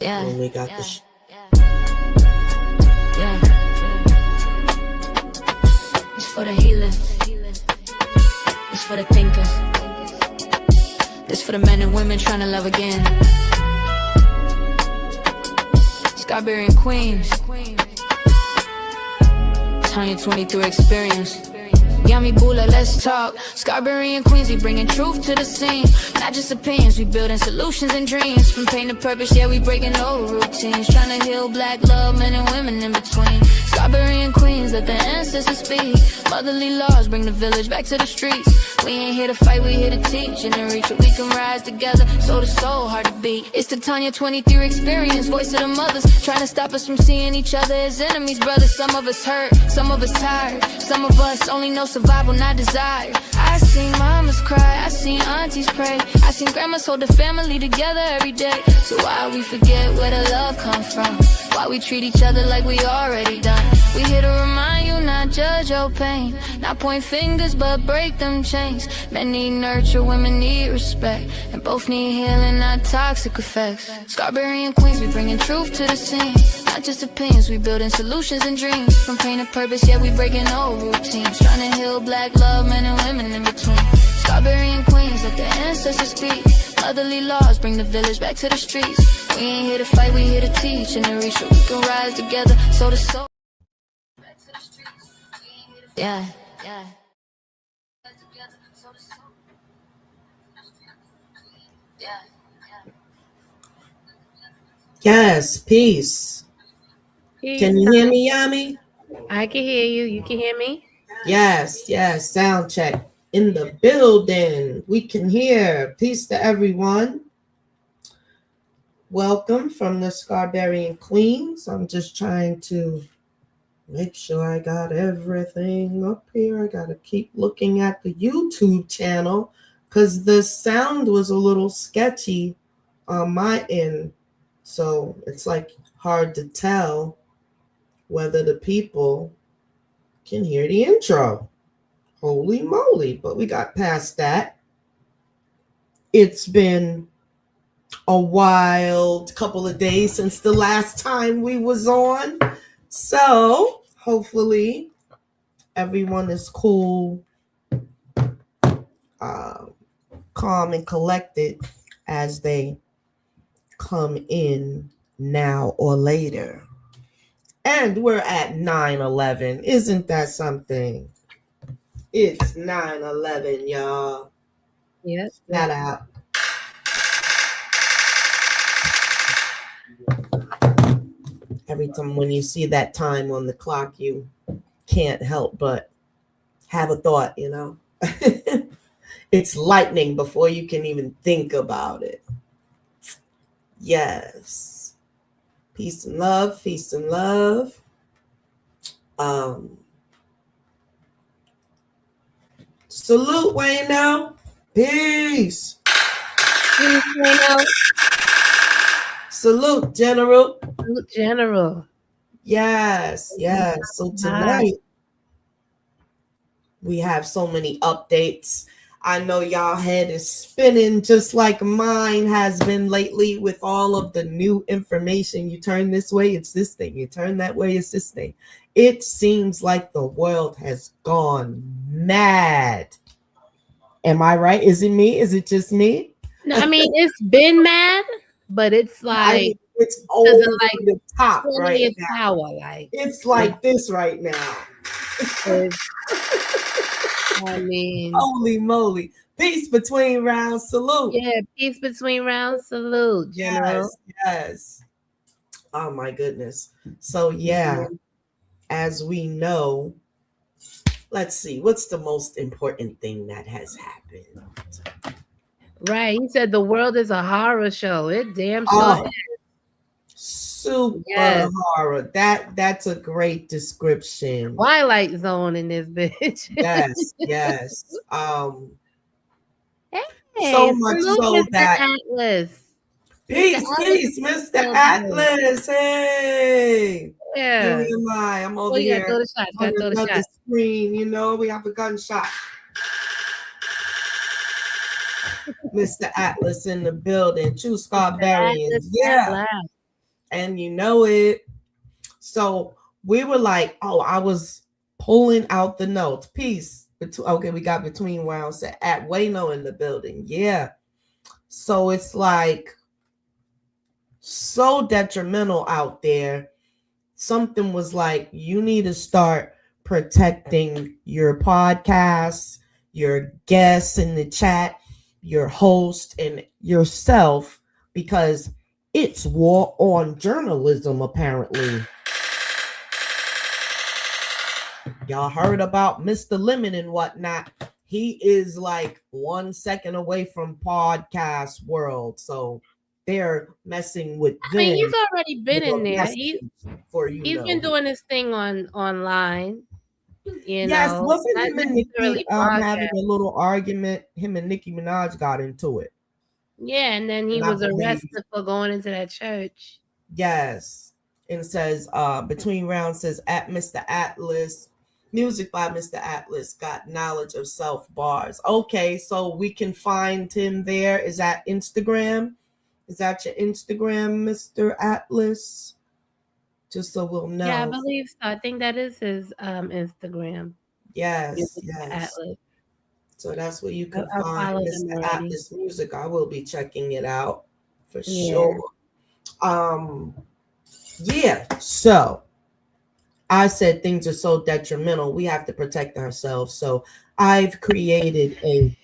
Yeah. When we got the Yeah. It's for the healers. It's for the thinkers. It's for the men and women trying to love again. Scarberian Queens. Tanya 23 experience. Yummy Bula, let's talk. Scarberian Queens, we bringing truth to the scene. Not just opinions, we building solutions and dreams. From pain to purpose, yeah, we breaking old routines. Trying to heal black love, men and women in between. Scarberian Queens, let the ancestors speak. Motherly laws bring the village back to the streets. We ain't here to fight, we here to teach and to reach where we can rise together, soul to soul, heart to beat. It's the Tanya 23 experience, voice of the mothers, trying to stop us from seeing each other as enemies, brothers. Some of us hurt, some of us tired, some of us only know survival, not desire. I seen mamas cry, I seen aunties pray, I seen grandmas hold the family together every day. So why we forget where the love comes from? Why we treat each other like we already done? We here to remind you, not judge your pain, not point fingers but break them chains. Men need nurture, women need respect, and both need healing, not toxic effects. Scarberian Queens, we bringing truth to the scene. Not just opinions, we building solutions and dreams. From pain to purpose, yeah, we breaking old routines. Trying to heal black love, men and women in between. Scarberian Queens, let the ancestors speak. Motherly laws bring the village back to the streets. We ain't here to fight, we here to teach and to reach where we can rise together, soul to soul. Yeah, yeah. Yes, peace. Can you hear me, Yami? I can hear you. You can hear me? Yes, yes. Sound check in the building. We can hear. Peace to everyone. Welcome from the Scarberian Queens. I'm just trying to make sure I got everything up here. I got to keep looking at the YouTube channel because the sound was a little sketchy on my end. So it's like hard to tell whether the people can hear the intro. Holy moly. But we got past that. It's been a wild couple of days since the last time we was on. So hopefully everyone is cool, calm and collected as they come in now or later. And we're at 9/11. Isn't that something? It's 9/11, y'all. Yes. Shout out. Every time when you see that time on the clock, you can't help but have a thought, you know? It's lightning before you can even think about it. Yes. Peace and love, peace and love. Salute, Wayno. Peace. Peace, Wayno. Salute, General. Salute, General. Yes, yes. So tonight we have so many updates. I know y'all head is spinning just like mine has been lately with all of the new information. You turn this way, it's this thing. You turn that way, it's this thing. It seems like the world has gone mad. Am I right? Is it me? Is it just me? No, I mean, it's been mad, but it's like it's over the top right now. Power, like it's like this right now. I mean, holy moly. Peace between rounds, salute. Yeah, peace between rounds, salute, General. Yes, yes. Oh my goodness. So yeah, as we know, let's see, what's the most important thing that has happened? Right. He said the world is a horror show. It damn sure is. Super horror. That's a great description. Twilight Zone in this bitch. Yes, yes. Hey, so much so Mr. that Atlas. Peace, Mr. Atlas. Hey. Yeah. Who am I? I'm over here on another screen. You know, we have a gunshot. Mr. Atlas in the building. True Scarberian. Yeah. And you know it. So we were like, oh, I was pulling out the notes. Peace. Okay, we got between rounds at Wayno in the building. Yeah. So it's like so detrimental out there. Something was like, you need to start protecting your podcasts, your guests in the chat, your host, and yourself, because it's war on journalism, apparently. Y'all heard about Mr. Lemon and whatnot. He is like 1 second away from podcast world. So they're messing with them. I mean, he's already been in there. He's been doing this thing online. Yes, wasn't him and Nicki having a little argument? Him and Nicki Minaj got into it. Yeah, and then he was arrested for going into that church. Yes. And it says between rounds says at Mr. Atlas, music by Mr. Atlas, got knowledge of self bars. Okay, so we can find him there. Is that Instagram? Is that your Instagram, Mr. Atlas? Just so we'll know. Yeah, I believe so. I think that is his Instagram. Yes, yes. Atlas. So that's where you can find Mr. Atlas music. I will be checking it out for sure. Yeah, so I said things are so detrimental. We have to protect ourselves. So I've created a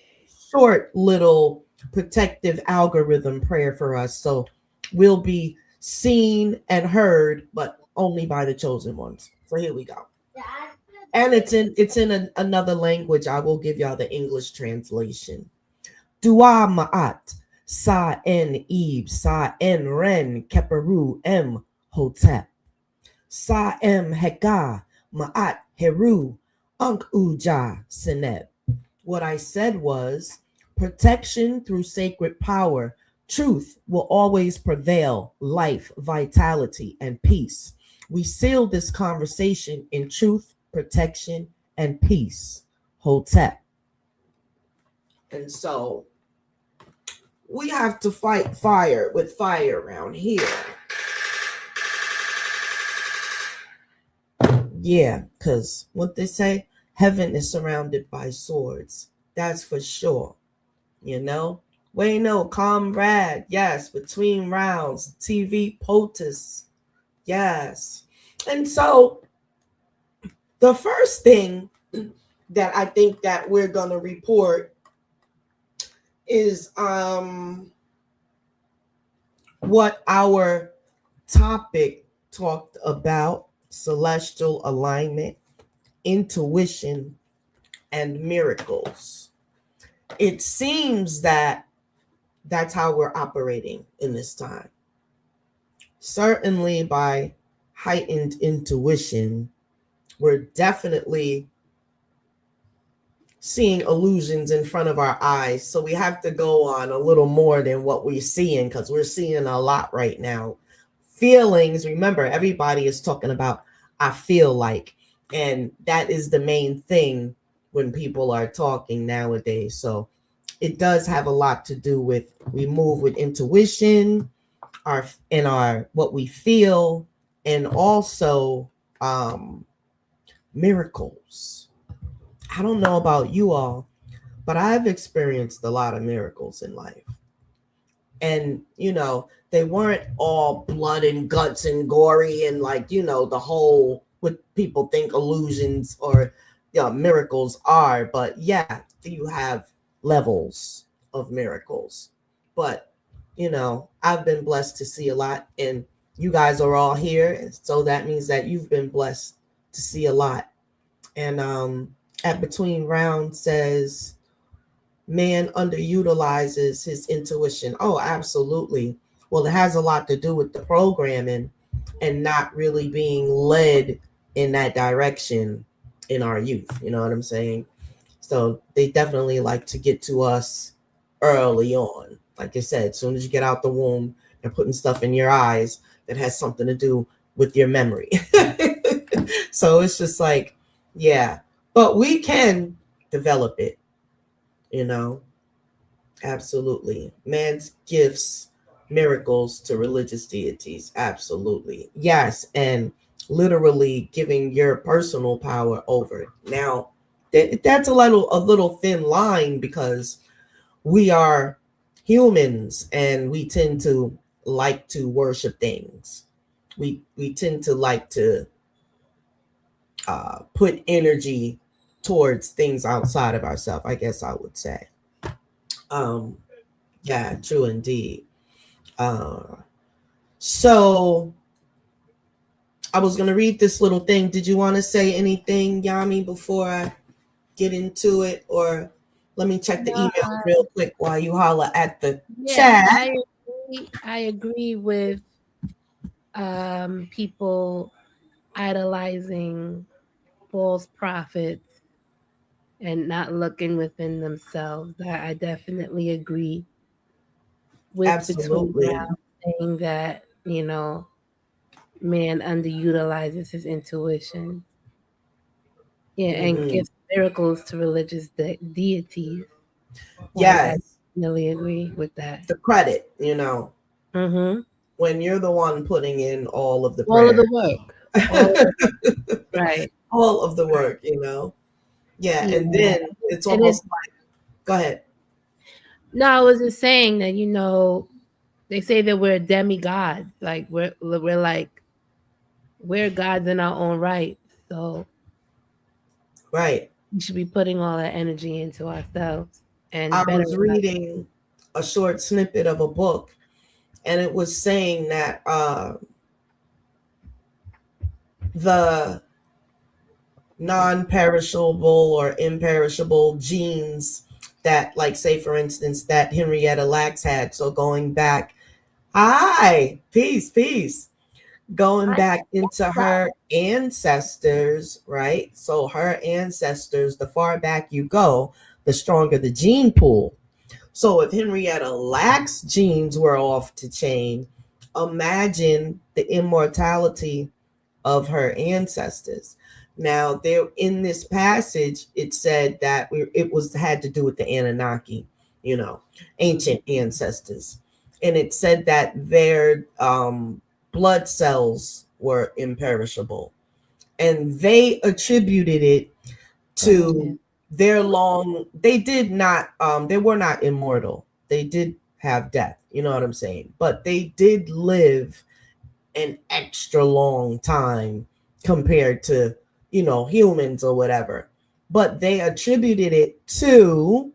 short little protective algorithm prayer for us. So we'll be seen and heard, but only by the chosen ones. So here we go. And it's in another language. I will give y'all the English translation. Dua ma'at sa en ib sa en ren keperu em hotep. Sa em heka ma'at heru unk uja seneb. What I said was protection through sacred power. Truth will always prevail, life, vitality, and peace. We seal this conversation in truth, protection, and peace. Hotep. And so we have to fight fire with fire around here. Yeah, because what they say, heaven is surrounded by swords. That's for sure. You know? Wayno, comrade. Yes, between rounds. TV POTUS. Yes. And so the first thing that I think that we're going to report is what our topic talked about: celestial alignment, intuition, and miracles. It seems that that's how we're operating in this time. Certainly by heightened intuition, we're definitely seeing illusions in front of our eyes. So we have to go on a little more than what we're seeing, because we're seeing a lot right now. Feelings, remember, everybody is talking about I feel like, and that is the main thing when people are talking nowadays. So it does have a lot to do with, we move with intuition, our what we feel, and also miracles. I don't know about you all, but I've experienced a lot of miracles in life. And, you know, they weren't all blood and guts and gory and like, you know, the whole, what people think illusions or miracles are. But yeah, you have levels of miracles. But, you know, I've been blessed to see a lot, and you guys are all here. And so that means that you've been blessed to see a lot. And at between rounds says, man underutilizes his intuition. Oh, absolutely. Well, it has a lot to do with the programming and not really being led in that direction in our youth. You know what I'm saying? So they definitely like to get to us early on. Like I said, as soon as you get out the womb, they're putting stuff in your eyes that has something to do with your memory. So it's just like, yeah, but we can develop it, you know. Absolutely. Man's gifts miracles to religious deities. Absolutely. Yes. And literally giving your personal power over. Now, that's a little thin line because we are humans and we tend to like to worship things. We tend to like to put energy towards things outside of ourselves, I guess I would say. Um, yeah, true indeed. Uh, so I was going to read this little thing. Did you want to say anything, Yami, before I get into it? Or let me check the No, email real quick while you holler at the yeah, chat. I agree with people idolizing false prophets and not looking within themselves. I definitely agree with Between Absolutely. Brown saying that, man underutilizes his intuition. Yeah, and Hmm. gives miracles to religious deities. I Yes, definitely agree with that. the credit, Mm-hmm. when you're the one putting in all of the All of prayer, the work. All of right. all of the Right. work. Yeah, Yeah. and then it's And it's almost like, go ahead. no, I was just saying that, they say that we're demigods. Like we're like we're gods in our own right. So Right. we should be putting all that energy into ourselves I and was bettering us. reading a short snippet of a book, and it was saying that the non-perishable or imperishable genes that, like, say for instance, that Henrietta Lacks had. So going back, hi, peace, going back into her ancestors, right? So her ancestors, the far back you go, the stronger the gene pool. So if Henrietta Lacks genes were off the chain, imagine the immortality of her ancestors. Now, there in this passage, it said that it was had to do with the Anunnaki, ancient ancestors, and it said that their blood cells were imperishable, and they attributed it Oh, yeah. to their long. They did not. They were not immortal. They did have death. You know what I'm saying? But they did live an extra long time compared to humans or whatever, but they attributed it to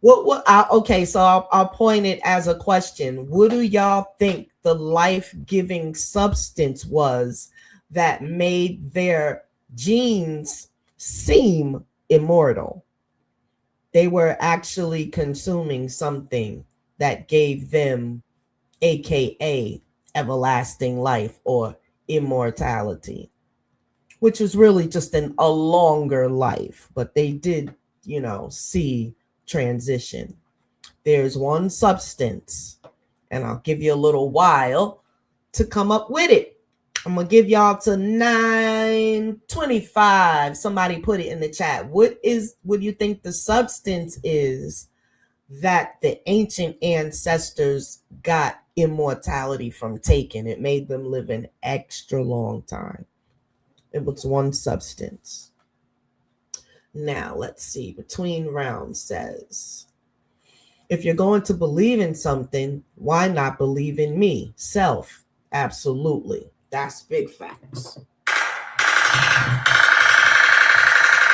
okay, so I'll point it as a question. What do y'all think the life-giving substance was that made their genes seem immortal? They were actually consuming something that gave them, aka everlasting life or immortality, which was really just a longer life, but they did, see transition. There's one substance, and I'll give you a little while to come up with it. I'm gonna give y'all to 9:25. Somebody put it in the chat. What do you think the substance is that the ancient ancestors got immortality from taking? It made them live an extra long time. It was one substance. Now, let's see. Between Rounds says, if you're going to believe in something, why not believe in me? Self. Absolutely. That's big facts.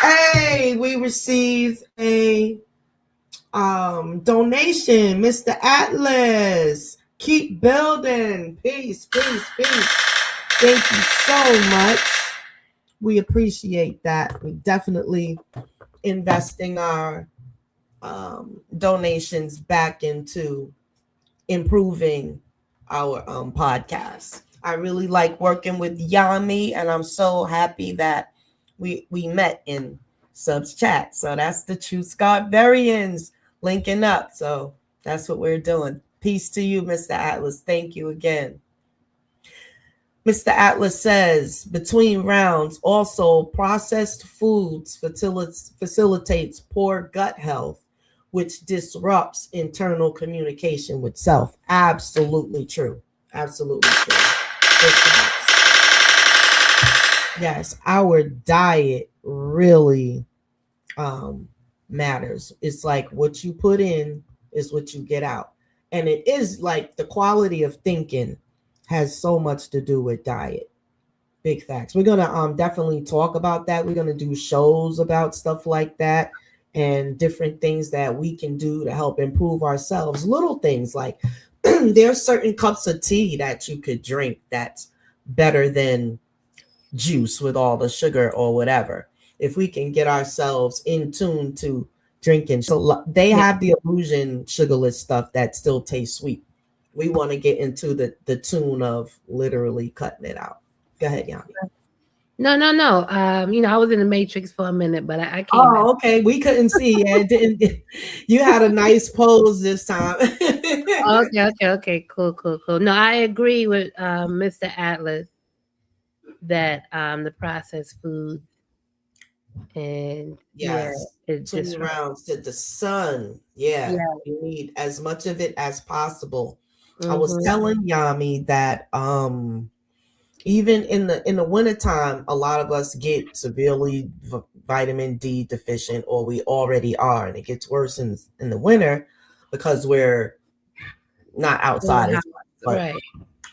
Hey, we received a donation, Mr. Atlas. Keep building. Peace. Thank you so much. We appreciate that. We definitely investing our donations back into improving our podcast. I really like working with Yami, and I'm so happy that we met in subs chat. So that's the True Scarberians linking up. So that's what we're doing. Peace to you, Mr. Atlas. Thank you again. Mr. Atlas says, between rounds, also processed foods facilitates poor gut health, which disrupts internal communication with self. Absolutely true. Absolutely true. Yes, our diet really matters. It's like what you put in is what you get out. And it is like the quality of thinking has so much to do with diet. Big facts. We're gonna definitely talk about that. We're gonna do shows about stuff like that and different things that we can do to help improve ourselves. Little things like there's certain cups of tea that you could drink that's better than juice with all the sugar or whatever. If we can get ourselves in tune to drinking, so they have the illusion sugarless stuff that still tastes sweet. We want to get into the tune of literally cutting it out. Go ahead, Yami. No. I was in the Matrix for a minute, but I came back. Oh, okay. We couldn't see. Didn't you had a nice pose this time? Okay. Cool. No, I agree with Mr. Atlas that the processed food and it just rounds to the sun. Yeah, you need as much of it as possible. I was telling Yami that even in the wintertime, a lot of us get severely vitamin D deficient, or we already are, and it gets worse in the winter because we're not outside as much.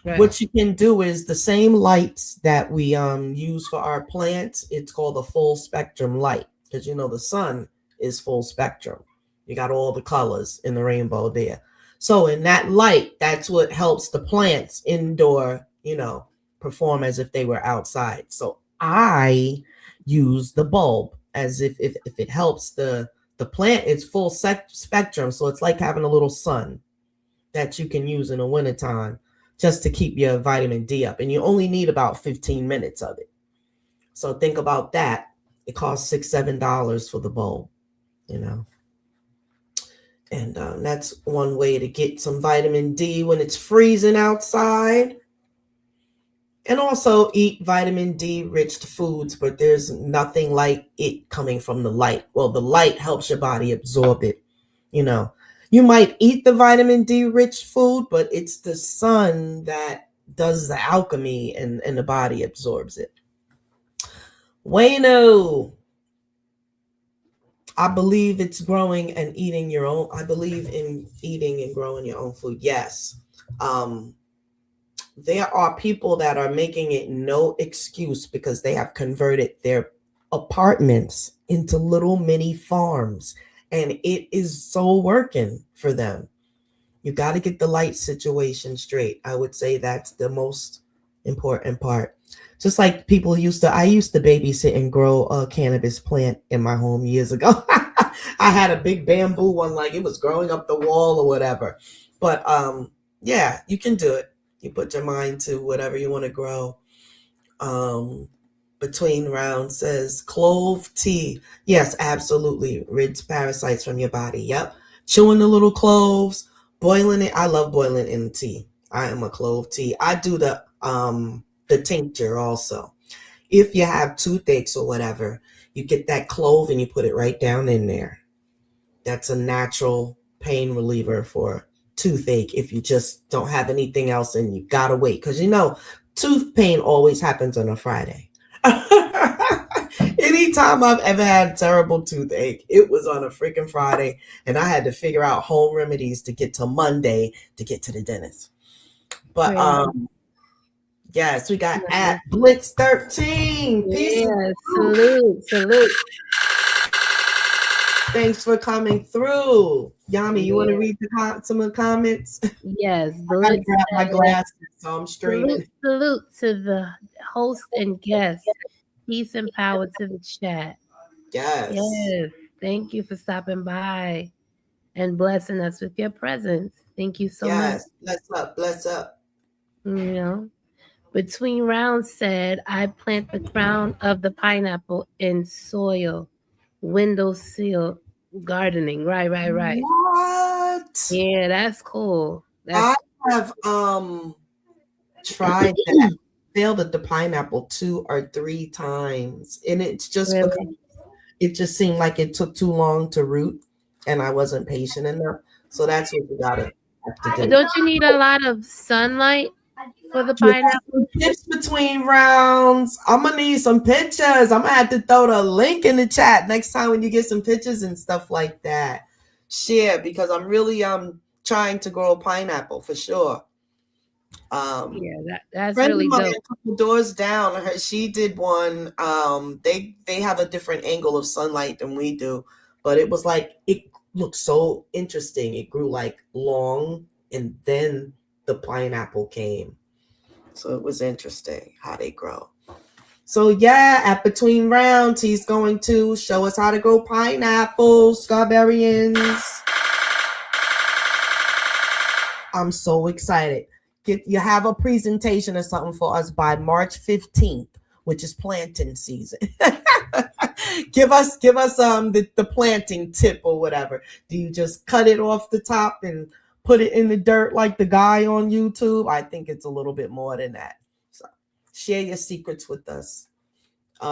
Right. What you can do is the same lights that we use for our plants. It's called a full spectrum light, because the sun is full spectrum. You got all the colors in the rainbow there. So in that light, that's what helps the plants indoor, perform as if they were outside. So I use the bulb as if it helps the plant. It's full spectrum. So it's like having a little sun that you can use in the wintertime just to keep your vitamin D up. And you only need about 15 minutes of it. So think about that. It costs $6-7 for the bulb, And that's one way to get some vitamin D when it's freezing outside. And also eat vitamin D rich foods, but there's nothing like it coming from the light. Well, the light helps your body absorb it, You might eat the vitamin D rich food, but it's the sun that does the alchemy and the body absorbs it. Wayno, I believe it's growing and eating your own. I believe in eating and growing your own food. Yes. There are people that are making it no excuse because they have converted their apartments into little mini farms. And it is so working for them. You got to get the light situation straight. I would say that's the most important part. Just like I used to babysit and grow a cannabis plant in my home years ago. I had a big bamboo one, like it was growing up the wall or whatever. But yeah, you can do it. You put your mind to whatever you want to grow. Between rounds says clove tea. Yes, absolutely. Rids parasites from your body. Yep. Chewing the little cloves, boiling it. I love boiling in tea. I am a clove tea. I do the tincture also. If you have toothaches or whatever, you get that clove and you put it right down in there. That's a natural pain reliever for toothache if you just don't have anything else and you gotta wait. Because tooth pain always happens on a Friday. Anytime I've ever had terrible toothache, it was on a freaking Friday, and I had to figure out home remedies to get to Monday to get to the dentist. But yes, we got at Blitz 13. Peace. Yes, salute. Thanks for coming through. Yami, you want to read some of the comments? Yes. I gotta grab my glasses, so I'm streaming. Salute to the host and guest. Peace and power to the chat. Yes. Thank you for stopping by and blessing us with your presence. Thank you so much. Bless up. Between rounds said, I plant the crown of the pineapple in soil. Windowsill gardening. Right. What? Yeah, that's cool. I have tried that. Failed at the pineapple 2 or 3 times, and it's just because it just seemed like it took too long to root. and I wasn't patient enough. So that's what we gotta have to do. Don't you need a lot of sunlight for the pineapple? Tips between rounds. I'm gonna need some pictures. I'm gonna have to throw the link in the chat next time when you get some pictures and stuff like that. Share, because I'm really trying to grow a pineapple for sure. Yeah, that's friend really of mine, dope. a couple doors down, she did one. They have a different angle of sunlight than we do, but it was like, it looked so interesting. It grew like long, and then the pineapple came. So it was interesting how they grow. So yeah, at between rounds, he's going to show us how to grow pineapples, Scarberians. I'm so excited. You have a presentation or something for us by March 15th, which is planting season. give us the planting tip or whatever. Do you just cut it off the top and put it in the dirt like the guy on YouTube? I think it's a little bit more than that. So share your secrets with us. We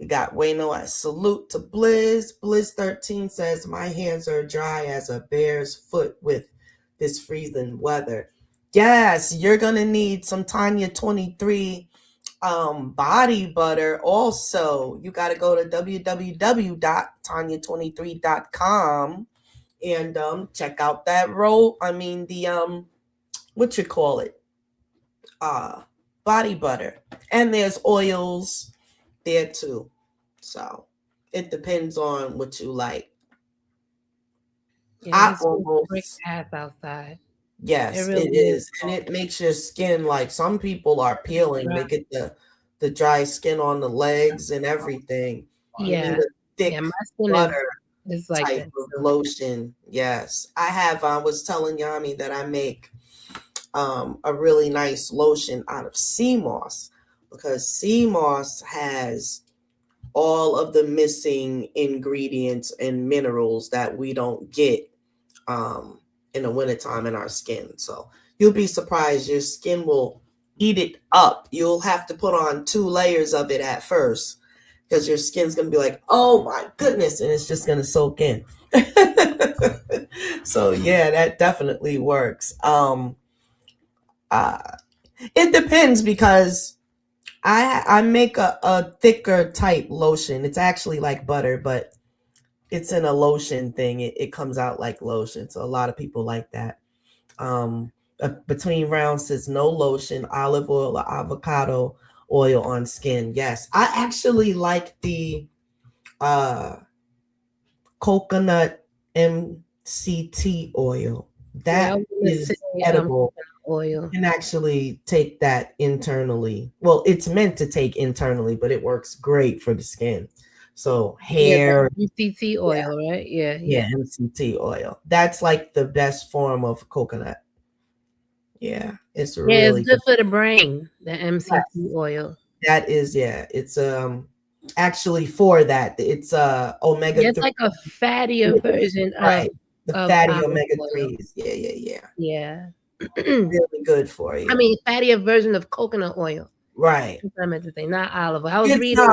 got Wayno. Salute to Blizz. Blizz 13 says, my hands are dry as a bear's foot with this freezing weather. Yes, you're gonna need some Tanya 23 body butter. Also, you got to go to www.tanya23.com and check out that what you call it, body butter. And there's oils there too, so it depends on what you like. Yeah, it's ass outside. Yes, it is. And it makes your skin, like, some people are peeling. They get the dry skin on the legs and everything. Yeah. You need a thick my skin butter is like type of lotion. Yes. I was telling Yami that I make a really nice lotion out of sea moss, because sea moss has all of the missing ingredients and minerals that we don't get in the wintertime in our skin. So you'll be surprised. Your skin will eat it up. You'll have to put on 2 layers of it at first, because your skin's going to be like, oh my goodness, and it's just going to soak in. So yeah, that definitely works. It depends, because I make a thicker type lotion. It's actually like butter, but it's in a lotion thing. It comes out like lotion. So a lot of people like that. Between rounds says no lotion, olive oil or avocado oil on skin. Yes, I actually like the coconut MCT oil. That is edible. Oil. You can actually take that internally. Well, it's meant to take internally, but it works great for the skin. So hair, MCT oil, right? Yeah, MCT oil. That's like the best form of coconut. Yeah, it's really it's good for the brain. The MCT oil. That is, it's actually for that. It's omega. It's like a fattier version of the fatty omega-3s. Yeah. Really good for you. I mean, fattier version of coconut oil. Right. I meant to say, not olive oil. I was reading.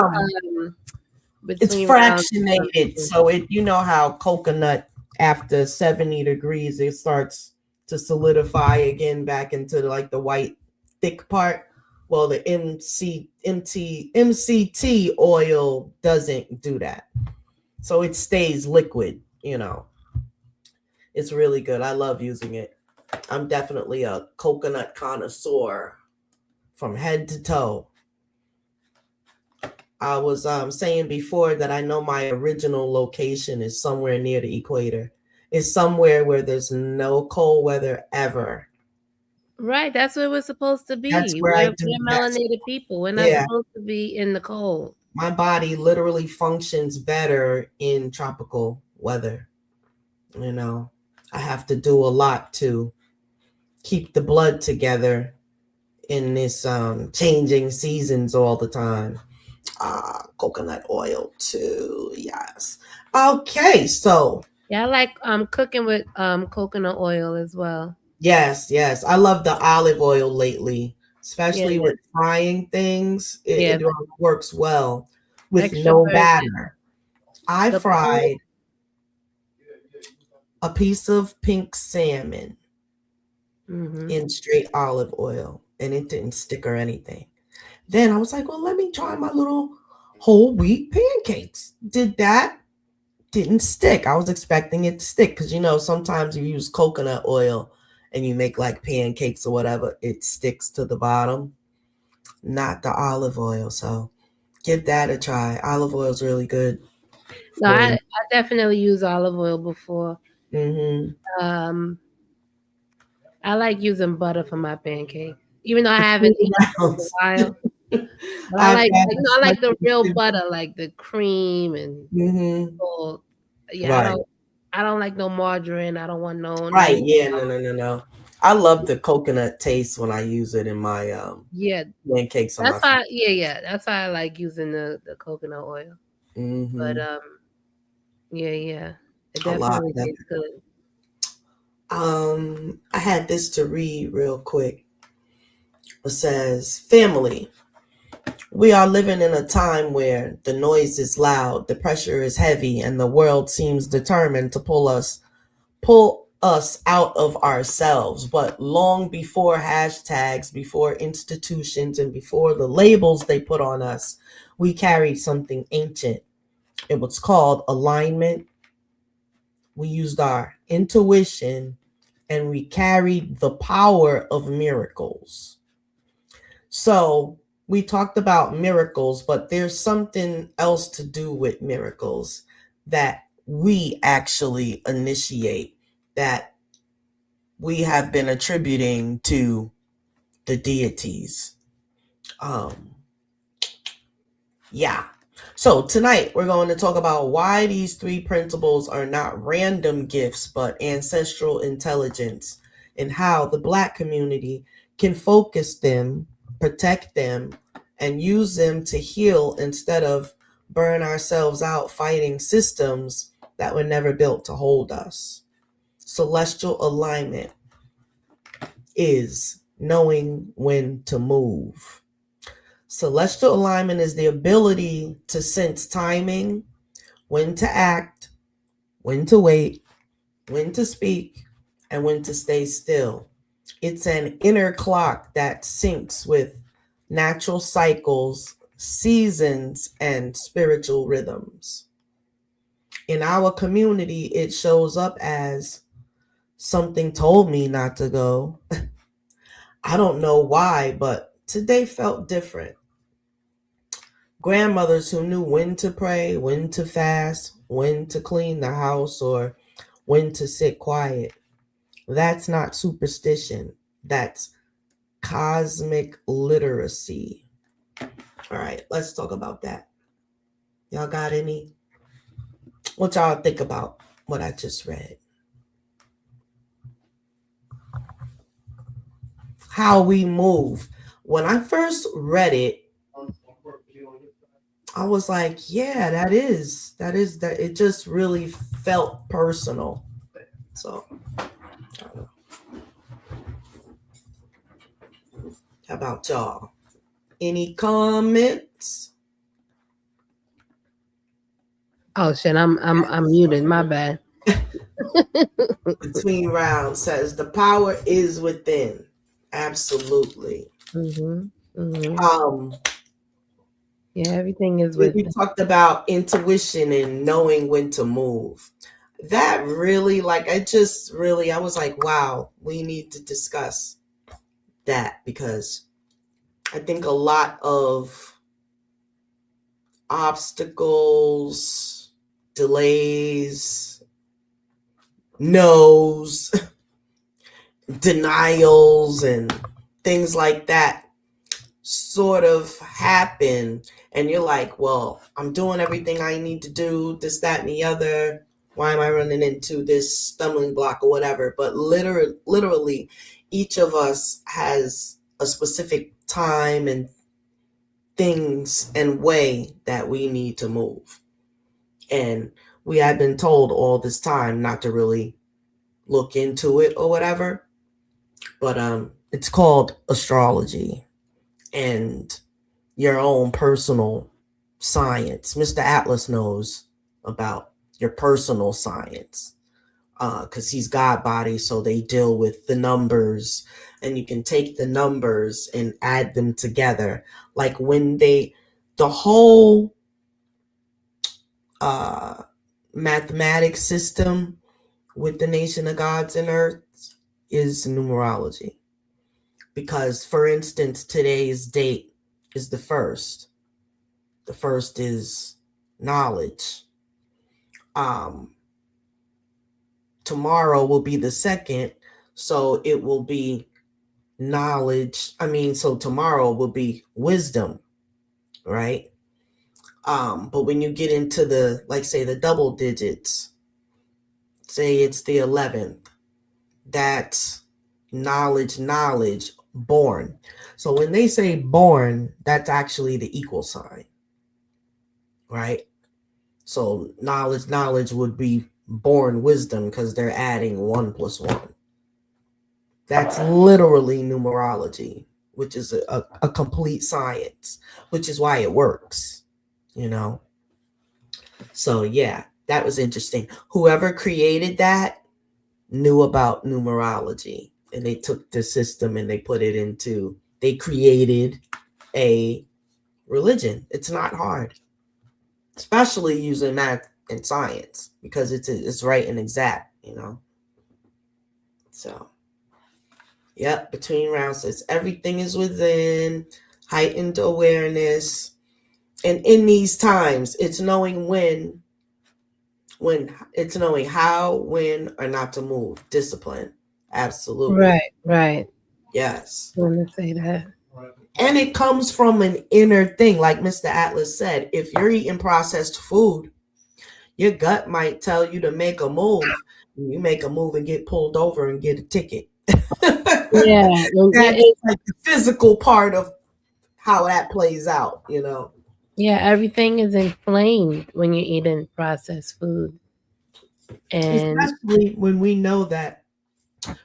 It's fractionated, so you know how coconut after 70 degrees it starts to solidify again back into like the white thick part. Well, the MCT oil doesn't do that, so it stays liquid. It's really good. I love using it. I'm definitely a coconut connoisseur from head to toe. I was saying before that I know my original location is somewhere near the equator. It's somewhere where there's no cold weather ever. Right, that's where we're supposed to be. We're melanated people. We're not supposed to be in the cold. My body literally functions better in tropical weather. I have to do a lot to keep the blood together in this changing seasons all the time. Coconut oil too. Yes. Okay, so I like cooking with coconut oil as well. Yes. I love the olive oil lately, especially with frying things. It works well with no batter. I fried a piece of pink salmon in straight olive oil, and it didn't stick or anything. Then I was like, well, let me try my little whole wheat pancakes. Did that. Didn't stick. I was expecting it to stick because, sometimes you use coconut oil and you make like pancakes or whatever, it sticks to the bottom, not the olive oil. So give that a try. Olive oil is really good. No, I definitely use olive oil before. I like using butter for my pancakes, even though I haven't eaten it in a while. But I like the real butter, like the cream and yeah. I don't like no margarine. I don't want no. Right? Yeah. No. I love the coconut taste when I use it in my pancakes. That's why. Yeah. That's why I like using the coconut oil. But yeah, it definitely tastes good. I had this to read real quick. It says, family. We are living in a time where the noise is loud, the pressure is heavy, and the world seems determined to pull us out of ourselves. But long before hashtags, before institutions, and before the labels they put on us, we carried something ancient. It was called alignment. We used our intuition, and we carried the power of miracles. So we talked about miracles, but there's something else to do with miracles that we actually initiate, that we have been attributing to the deities. So tonight we're going to talk about why these three principles are not random gifts, but ancestral intelligence, and how the Black community can focus them, protect them, and use them to heal instead of burn ourselves out fighting systems that were never built to hold us. Celestial alignment is knowing when to move. Celestial alignment is the ability to sense timing, when to act, when to wait, when to speak, and when to stay still. It's an inner clock that syncs with natural cycles, seasons, and spiritual rhythms. In our community, it shows up as something told me not to go. I don't know why, but today felt different. Grandmothers who knew when to pray, when to fast, when to clean the house, or when to sit quiet. That's not superstition. That's cosmic literacy. All right, let's talk about that. Y'all got any? What y'all think about what I just read? How we move. When I first read it, I was like, yeah, that is that. It just really felt personal. So, I don't know. How about y'all? Any comments? Oh shit, I'm muted. My bad. Between rounds says the power is within. Absolutely. Yeah, everything is We talked about intuition and knowing when to move. That really, I was like, wow, we need to discuss that, because I think a lot of obstacles, delays, no's, denials, and things like that sort of happen, and you're like, well, I'm doing everything I need to do, this, that, and the other. Why am I running into this stumbling block or whatever? But literally, each of us has a specific time and things and way that we need to move. And we had been told all this time not to really look into it or whatever. But it's called astrology and your own personal science. Mr. Atlas knows about your personal science. because he's God body, so they deal with the numbers, and you can take the numbers and add them together. Like when the whole mathematics system with the nation of gods and earth is numerology. Because, for instance, today's date is the first. The first is knowledge. Tomorrow will be the second, so it will be knowledge. So tomorrow will be wisdom, right? But when you get into the, like, say, the double digits, say it's the 11th, that's knowledge, born. So when they say born, that's actually the equal sign, right? So knowledge would be born wisdom because they're adding 1 + 1. That's literally numerology, which is a complete science, which is why it works, So yeah, that was interesting. Whoever created that knew about numerology, and they took the system and they created a religion. It's not hard, especially using math and science, because it's right and exact, So, yep, between rounds says everything is within, heightened awareness. And in these times, it's knowing when it's knowing how, when, or not to move. Discipline. Absolutely. Right. Yes. I want to say that. And it comes from an inner thing. Like Mr. Atlas said, if you're eating processed food, your gut might tell you to make a move. You make a move and get pulled over and get a ticket. Yeah. That's like the physical part of how that plays out, Yeah, everything is inflamed when you're eating processed food. And especially when we know that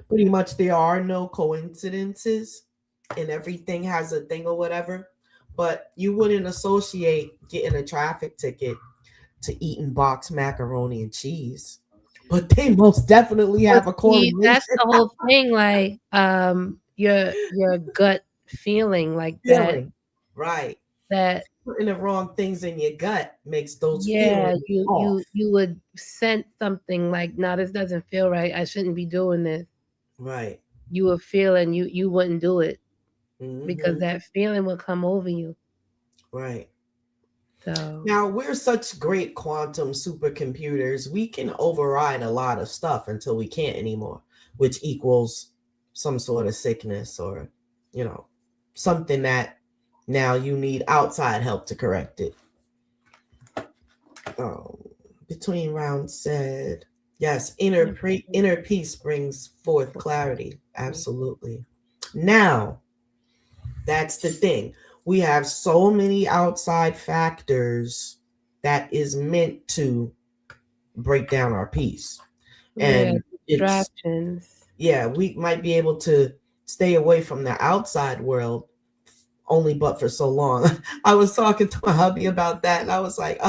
pretty much there are no coincidences and everything has a thing or whatever, but you wouldn't associate getting a traffic ticket to eating boxed macaroni and cheese. But they most definitely have a correlation. That's the whole thing, like your gut feeling like that. Right. That putting the wrong things in your gut makes those feelings. off. You would sense something like, no, this doesn't feel right. I shouldn't be doing this. Right. You would feel and you wouldn't do it, because Mm-hmm. that feeling would come over you. Right. So now we're such great quantum supercomputers. We can override a lot of stuff until we can't anymore, which equals some sort of sickness or, something that now you need outside help to correct it. Between rounds said, yes, inner peace brings forth clarity. Absolutely. Now, that's the thing. We have so many outside factors that is meant to break down our peace. And distractions. We might be able to stay away from the outside world only but for so long. I was talking to my hubby about that, and I was like,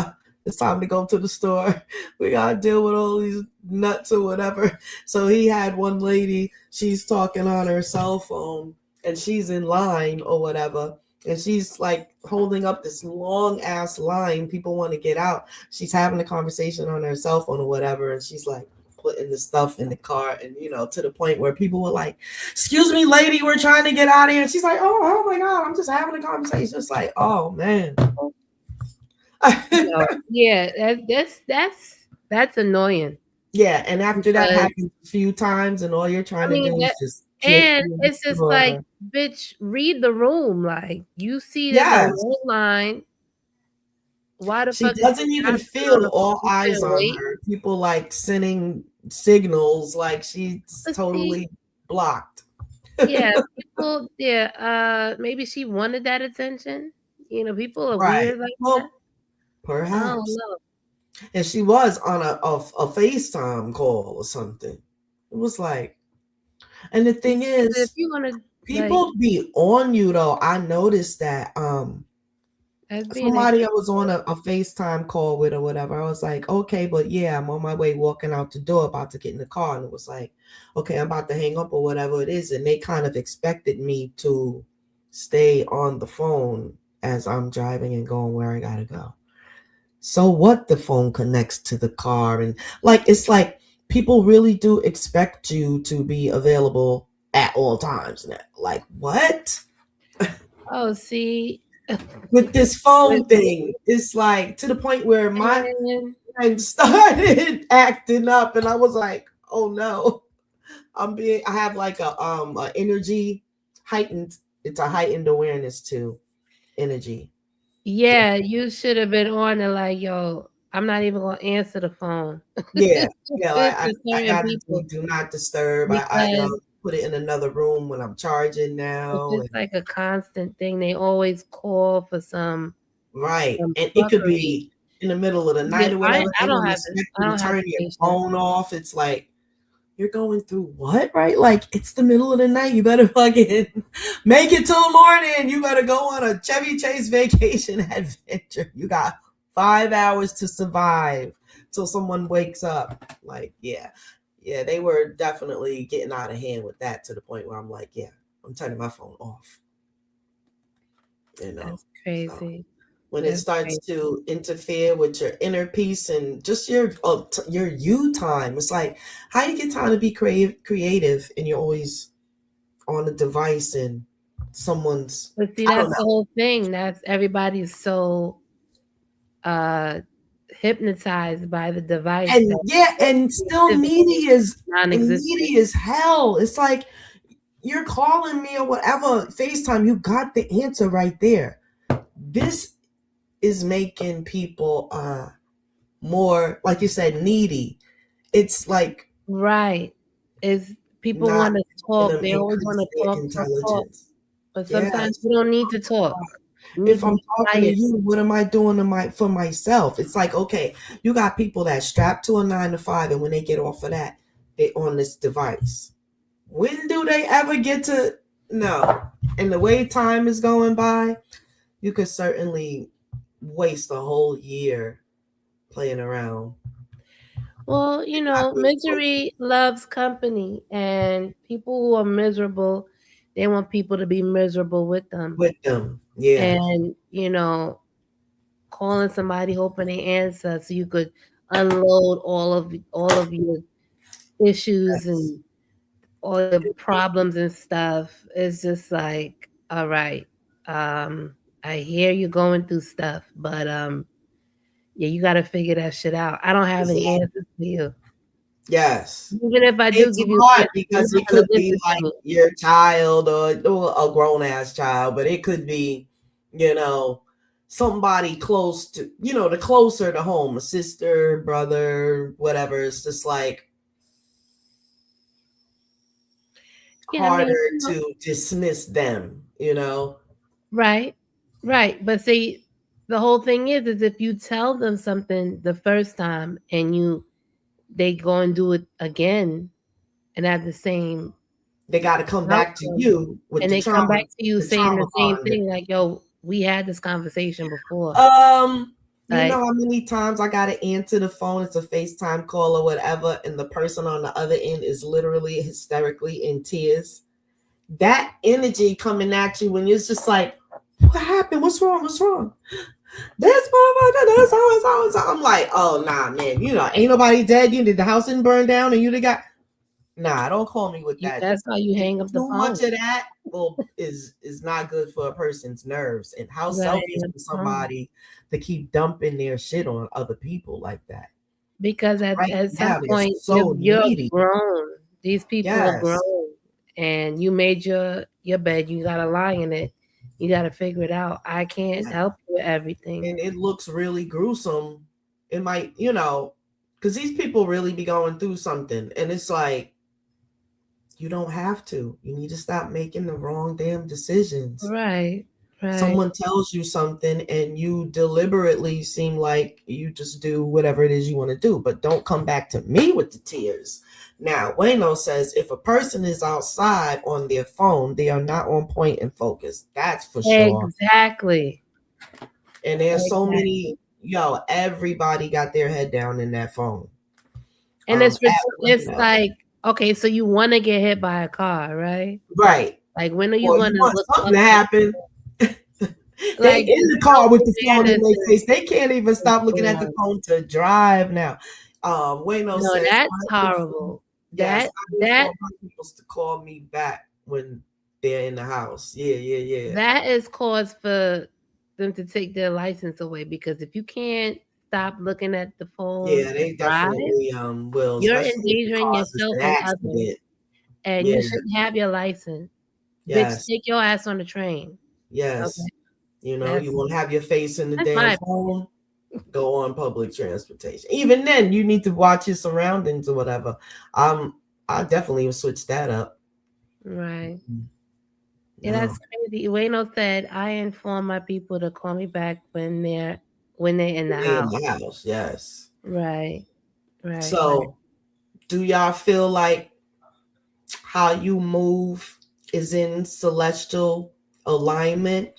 it's time to go to the store. We gotta deal with all these nuts or whatever. So he had one lady, she's talking on her cell phone, and she's in line or whatever, and she's like holding up this long ass line. People want to get out. She's having a conversation on her cell phone or whatever, and she's like putting the stuff in the car, and to the point where people were like, excuse me, lady, we're trying to get out of here. And she's like, oh my God, I'm just having a conversation. It's like, oh man. Yeah, that's annoying. Yeah, and after that happens a few times, and all you're trying to do is just and it's just like, bitch, read the room. Like, you see there's a long line. Why the fuck? She doesn't even feel all eyes on her. People like sending signals like she's totally blocked. Yeah, people. Yeah, maybe she wanted that attention. People are weird like that. Perhaps. I don't know. And she was on a FaceTime call or something. It was like, and the thing is, if you want to, people be on you though. I noticed that somebody I was on a FaceTime call with or whatever. I was like, okay, but yeah, I'm on my way walking out the door, about to get in the car. And it was like, okay, I'm about to hang up or whatever it is. And they kind of expected me to stay on the phone as I'm driving and going where I got to go. So what, the phone connects to the car? And like, it's like people really do expect you to be available at all times. Like, what? Oh, see, with this phone thing, it's like to the point where my friend started acting up, and I was like, "Oh no, I have like a energy heightened. It's a heightened awareness to energy." Yeah, you should have been on it like, yo, I'm not even gonna answer the phone. Yeah, I got to do not disturb. I put it in another room when I'm charging now. It's like a constant thing. They always call for some right, and it could be in the middle of the night or whatever. I don't have to turn your phone off. It's like, you're going through what, right? Like, it's the middle of the night. You better fucking make it till morning. You better go on a Chevy Chase vacation adventure. You got 5 hours to survive till someone wakes up. Like, yeah, they were definitely getting out of hand with that, to the point where I'm like, yeah, I'm turning my phone off. You know, that's crazy. When it starts to interfere with your inner peace and just your you time. It's like, how you get time to be creative and you're always on a device and someone's. But see, that's the whole thing. That's everybody's so hypnotized by the device. And and still needy as hell. It's like, you're calling me or whatever, FaceTime, you got the answer right there. This is making people more, like you said, needy. It's like, right. Is people want to talk. They always want to talk intelligence. But sometimes you don't need to talk. If I'm talking to you, what am I doing for myself? It's like, okay, you got people that strapped to a 9-to-5, and when they get off of that, they on this device. When do they ever get to? No. And the way time is going by, you could certainly waste a whole year playing around. Well, misery loves company, and people who are miserable, they want people to be miserable with them. Yeah. And calling somebody hoping they answer so you could unload all of your issues and all the problems and stuff. It's just like, all right, I hear you going through stuff, but yeah, you got to figure that shit out. I don't have any answers for you. Yes. Even if I do give you hard, because it could be like your child or a grown ass child, but it could be, somebody close to, the closer to home, a sister, brother, whatever. It's just like harder to dismiss them, Right. But see, the whole thing is if you tell them something the first time and they go and do it again and have the same, they got to come back to you with and they come back to you saying the same thing, like, yo, we had this conversation before. You know how many times I got to answer the phone? It's a FaceTime call or whatever, and the person on the other end is literally hysterically in tears. That energy coming at you when you're just like, what happened? What's wrong? This motherfucker, this so. I'm like, oh, nah, man. Ain't nobody dead. The house didn't burn down and you got. Nah, don't call me with that. That's how you hang up the phone. Too much of that is not good for a person's nerves. And how selfish is somebody to keep dumping their shit on other people like that? Because at some point, you're grown. These people are grown. And you made your bed. You got to lie in it. You got to figure it out. I can't help you with everything. And it looks really gruesome. It might, because these people really be going through something. And it's like, you don't have to. You need to stop making the wrong damn decisions. Right. Someone tells you something and you deliberately seem like you just do whatever it is you want to do. But don't come back to me with the tears. Now, Wayno says if a person is outside on their phone, they are not on point and focused. That's for sure. Exactly. And there's so many, everybody got their head down in that phone. And it's like, okay, so you want to get hit by a car, right? Right. Like, when are you going to look something to happen? They in the car with the phone in their face. They can't even stop looking at the phone to drive now. No, that's horrible. Yes, I want people to call me back when they're in the house. Yeah. That is cause for them to take their license away, because if you can't stop looking at the phone, they definitely will. You're endangering yourself and others, and you shouldn't have your license. Bitch, take your ass on the train. Yes. Okay. You won't have your face in the damn phone. Go on public transportation. Even then, you need to watch your surroundings or whatever. I definitely would switch that up. Right. Yeah, that's crazy. Wayno said, I inform my people to call me back when they're in the house. In the house, yes. Right. So, do y'all feel like how you move is in celestial alignment?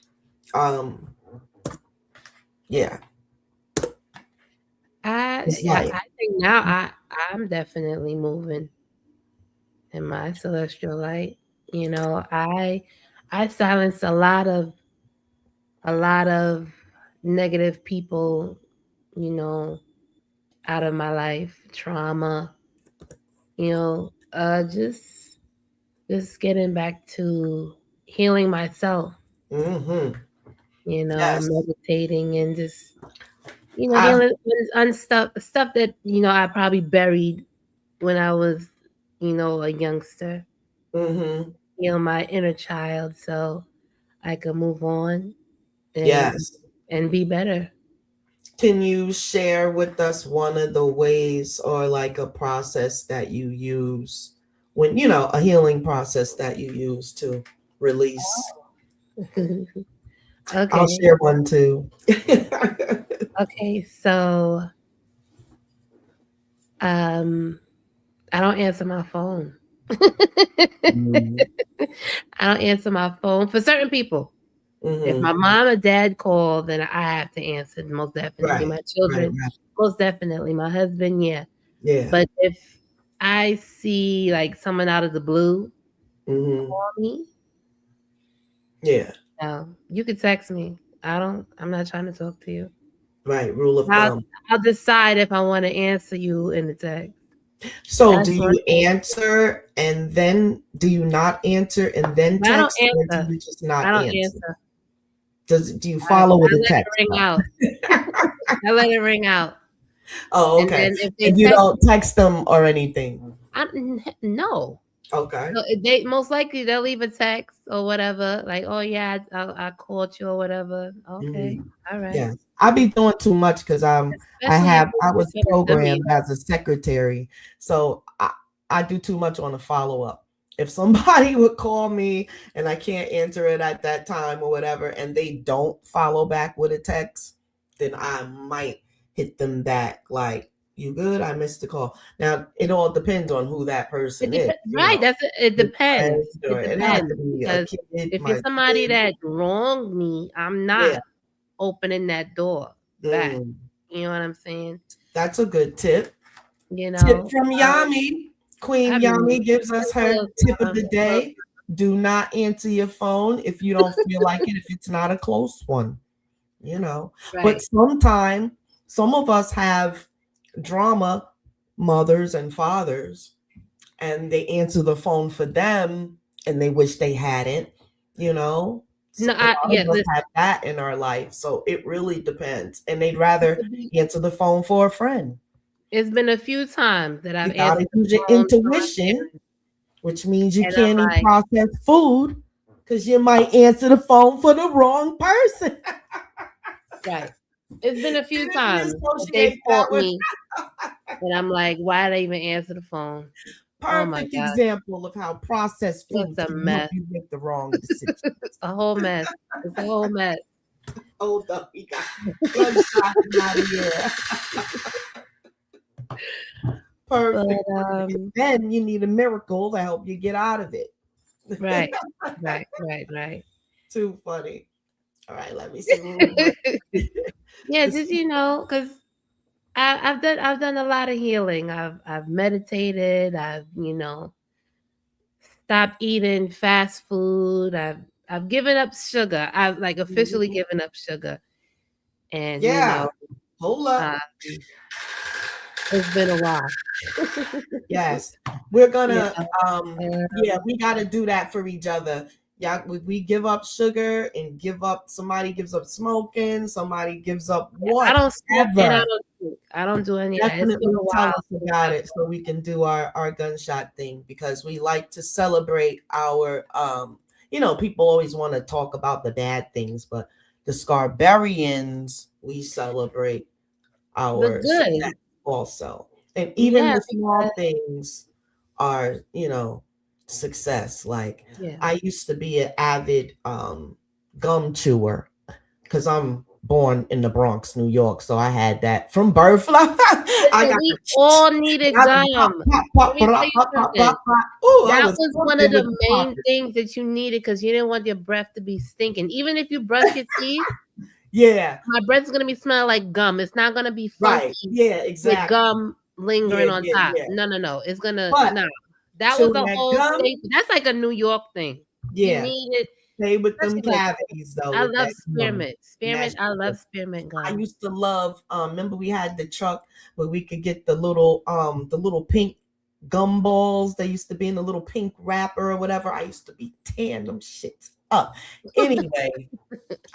Yeah. I think now I'm definitely moving in my celestial light. I silence a lot of negative people, out of my life, trauma, just getting back to healing myself. Mm-hmm. Meditating and just dealing with stuff that I probably buried when I was a youngster. Mm-hmm. My inner child, so I could move on and be better. Can you share with us one of the ways or like a process that you use when a healing process that you use to release? Okay. I'll share one too. Okay, so I don't answer my phone. I don't answer my phone for certain people. Mm-hmm. If my mom or dad call, then I have to answer, most definitely. My children, most definitely. My husband, yeah. But if I see like someone out of the blue call me, you could text me. I'm not trying to talk to you. Right, rule of thumb. I'll decide if I want to answer you in the text. So do you answer and then do you not answer and then text? I don't answer. Or do you just not I don't answer. Do you follow with a text? I let it ring out. I let it ring out. Oh, okay. And you don't text them or anything? No. Okay. So they most likely they'll leave a text or whatever, like, oh yeah, I called you or whatever. Okay, all right. Yeah, I be doing too much because I was programmed as a secretary, so I do too much on the follow up. If somebody would call me and I can't answer it at that time or whatever, and they don't follow back with a text, then I might hit them back like, you good? I missed the call. Now it all depends on who that person is. Right. It depends. It depends. Because if it's somebody that wronged me, I'm not opening that door back. You know what I'm saying? That's a good tip. Tip from Yami. Queen Yami gives us her tip of the day. Do not answer your phone if you don't feel like it, if it's not a close one. But sometimes some of us have drama mothers and fathers, and they answer the phone for them and they wish they hadn't. So we have that in our life, so it really depends, and they'd rather answer the phone for a friend. It's been a few times that I've answered use your intuition, which means you can't eat processed food because you might answer the phone for the wrong person. Right. It's been a few times they called me, and I'm like, why did I even answer the phone? Perfect example of how processed food can help you make the wrong decision. It's a whole mess. It's a whole mess. Hold up, we got gunshot out of here. Perfect. But, then you need a miracle to help you get out of it. Right. Right. Too funny. All right, let me see what Yeah, just because I've done a lot of healing. I've meditated. I've stopped eating fast food. I've given up sugar. I've like officially given up sugar, and Yeah. Hold up. um, it's been a while. Yes. We're Yeah. gonna yeah, we gotta do that for each other. Yeah, we give up sugar and somebody gives up smoking, somebody gives up I don't smoke and I whatever. don't drink. I don't do any of that. It's been Definitely a tell while us since about I've it so we can do our gunshot thing, because we like to celebrate our people always want to talk about the bad things, but the Scarberians, we celebrate the our good. success also. And even Yeah, the because small things are, success. Like yeah. I used to be an avid gum chewer because I'm born in the Bronx, New York. So I had that from birth. I Listen, got we the all needed I was gum. Let me tell you something. I That was was one pumping of with the the main poppers. things that you needed because you didn't want your breath to be stinking. Even if you brush your teeth, Yeah, my breath is gonna be smelling like gum. It's not gonna be right. funky Yeah, with exactly. gum Yeah, lingering on yeah, top. yeah. No, no, no. It's gonna But no. That was chewing the that whole gum, state. That's like a New York thing. You yeah, need it, stay with them especially like cavities though, I with love that gum. spearmint. And that Spearmint, I love sugar. spearmint I gum. used to love remember we had the truck where we could get the little pink gumballs. They used to be in the little pink wrapper or whatever. I used to be tearing them shits up. Anyway,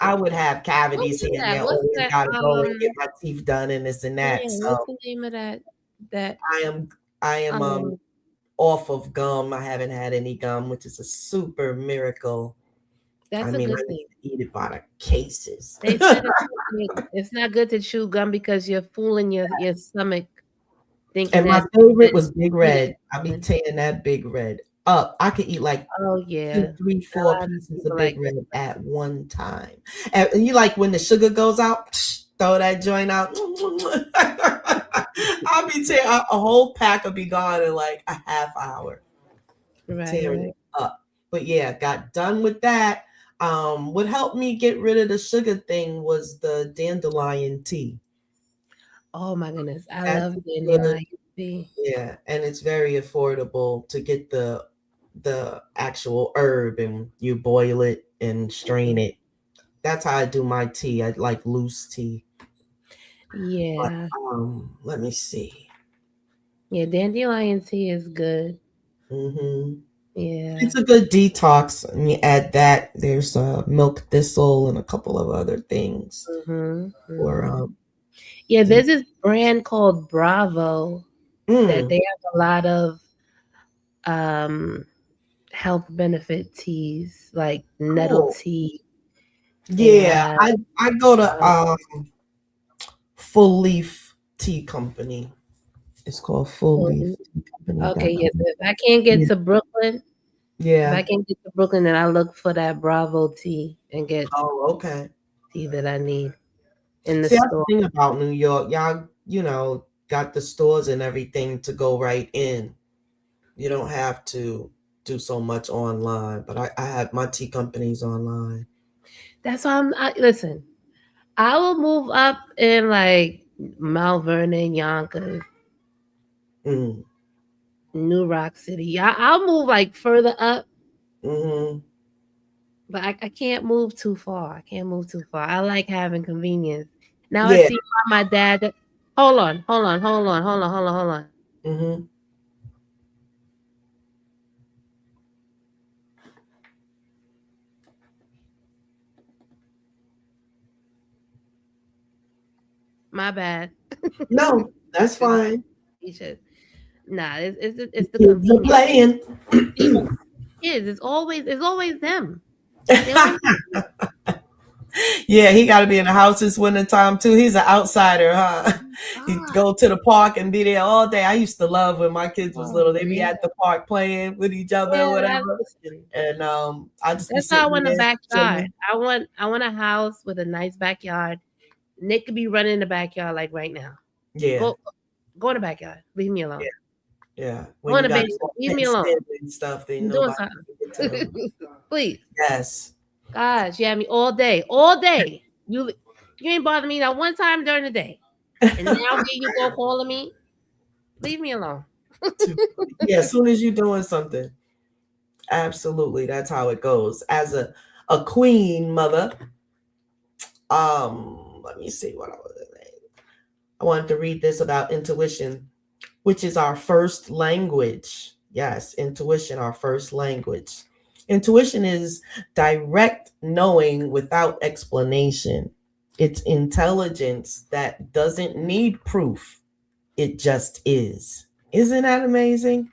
I would have What cavities was here and that? there. What's Always that? gotta go and get my teeth done and this and that. Yeah, what's So the name of that? That I am I am um off of gum. I haven't had any gum, which is a super miracle. I that's a mean, good I thing. used to eat it by the cases. They said it's not good to chew gum because you're fooling your stomach thinking And my that favorite it's was Big sweet. Red. I be tearing that Big Red up. I could eat like Oh two, yeah. three, A four lot of pieces of people Big like Red at one time. And you like when the sugar goes out, throw that joint out. I'll be tearing a whole pack will be gone in like a half hour, that. Right, tearing right. it up. But yeah, got done with that. What helped me get rid of the sugar thing was the dandelion tea. Oh my goodness. I That's love good. dandelion tea. Yeah, and it's very affordable to get the actual herb, and you boil it and strain it. That's how I do my tea. I like loose tea. But Yeah. let me see. Yeah, dandelion tea is good. hmm Yeah. It's a good detox. And you add that. There's milk thistle and a couple of other things Mm-hmm. for Mm-hmm. Yeah, de- there's this brand called Bravo that mm, they have a lot of um health benefit teas like nettle cool. tea. They Yeah, have I go to um, Full Leaf Tea Company. It's called Full Leaf Holy- Tea okay, yes. Company.com. If I can't get Yeah. to Brooklyn, if Yeah. I can't get to Brooklyn, then I look for that Bravo tea and get Oh, okay. tea that I need in the See, that's the store. thing about New York. Y'all, got the stores and everything to go right in. You don't have to do so much online. But I have my tea companies online. That's why listen. I will move up in like Mount Vernon, Yonkers, Mm. New Rock City. I'll move like further up, Hmm. but I can't move too far. I can't move too far. I like having convenience. Now I Yeah. see why my dad. Hold on, hold on, hold on, hold on, hold on, hold on. Hmm. My bad. No, that's fine. You should. Nah, it's the Kids are convenience. playing. See, kids, it's always them. They always Yeah, he got to be in the house this winter time too. He's an outsider, huh? He God. go to the park and be there all day. I used to love when my kids was Oh little. They be man. at the park playing with each other or Yeah, whatever, listen. and I just be That's why I sitting want a there backyard. chilling. I want a house with a nice backyard. Nick could be running in the backyard like right now. Yeah, Go in the backyard. Leave me alone. yeah, yeah. Go When in you the got basement. Leave me fenced alone. in and stuff, then I'm doing nobody can get to something. them. Please. Yes. Gosh, you had me all day. All day. You ain't bothered me not one time during the day. And now here you go calling me. Leave me alone. Yeah, as soon as you're doing something. Absolutely. That's how it goes. As a queen mother, let me see what I was saying. I wanted to read this about intuition, which is our first language. Yes, intuition, our first language. Intuition is direct knowing without explanation. It's intelligence that doesn't need proof. It just is. Isn't that amazing?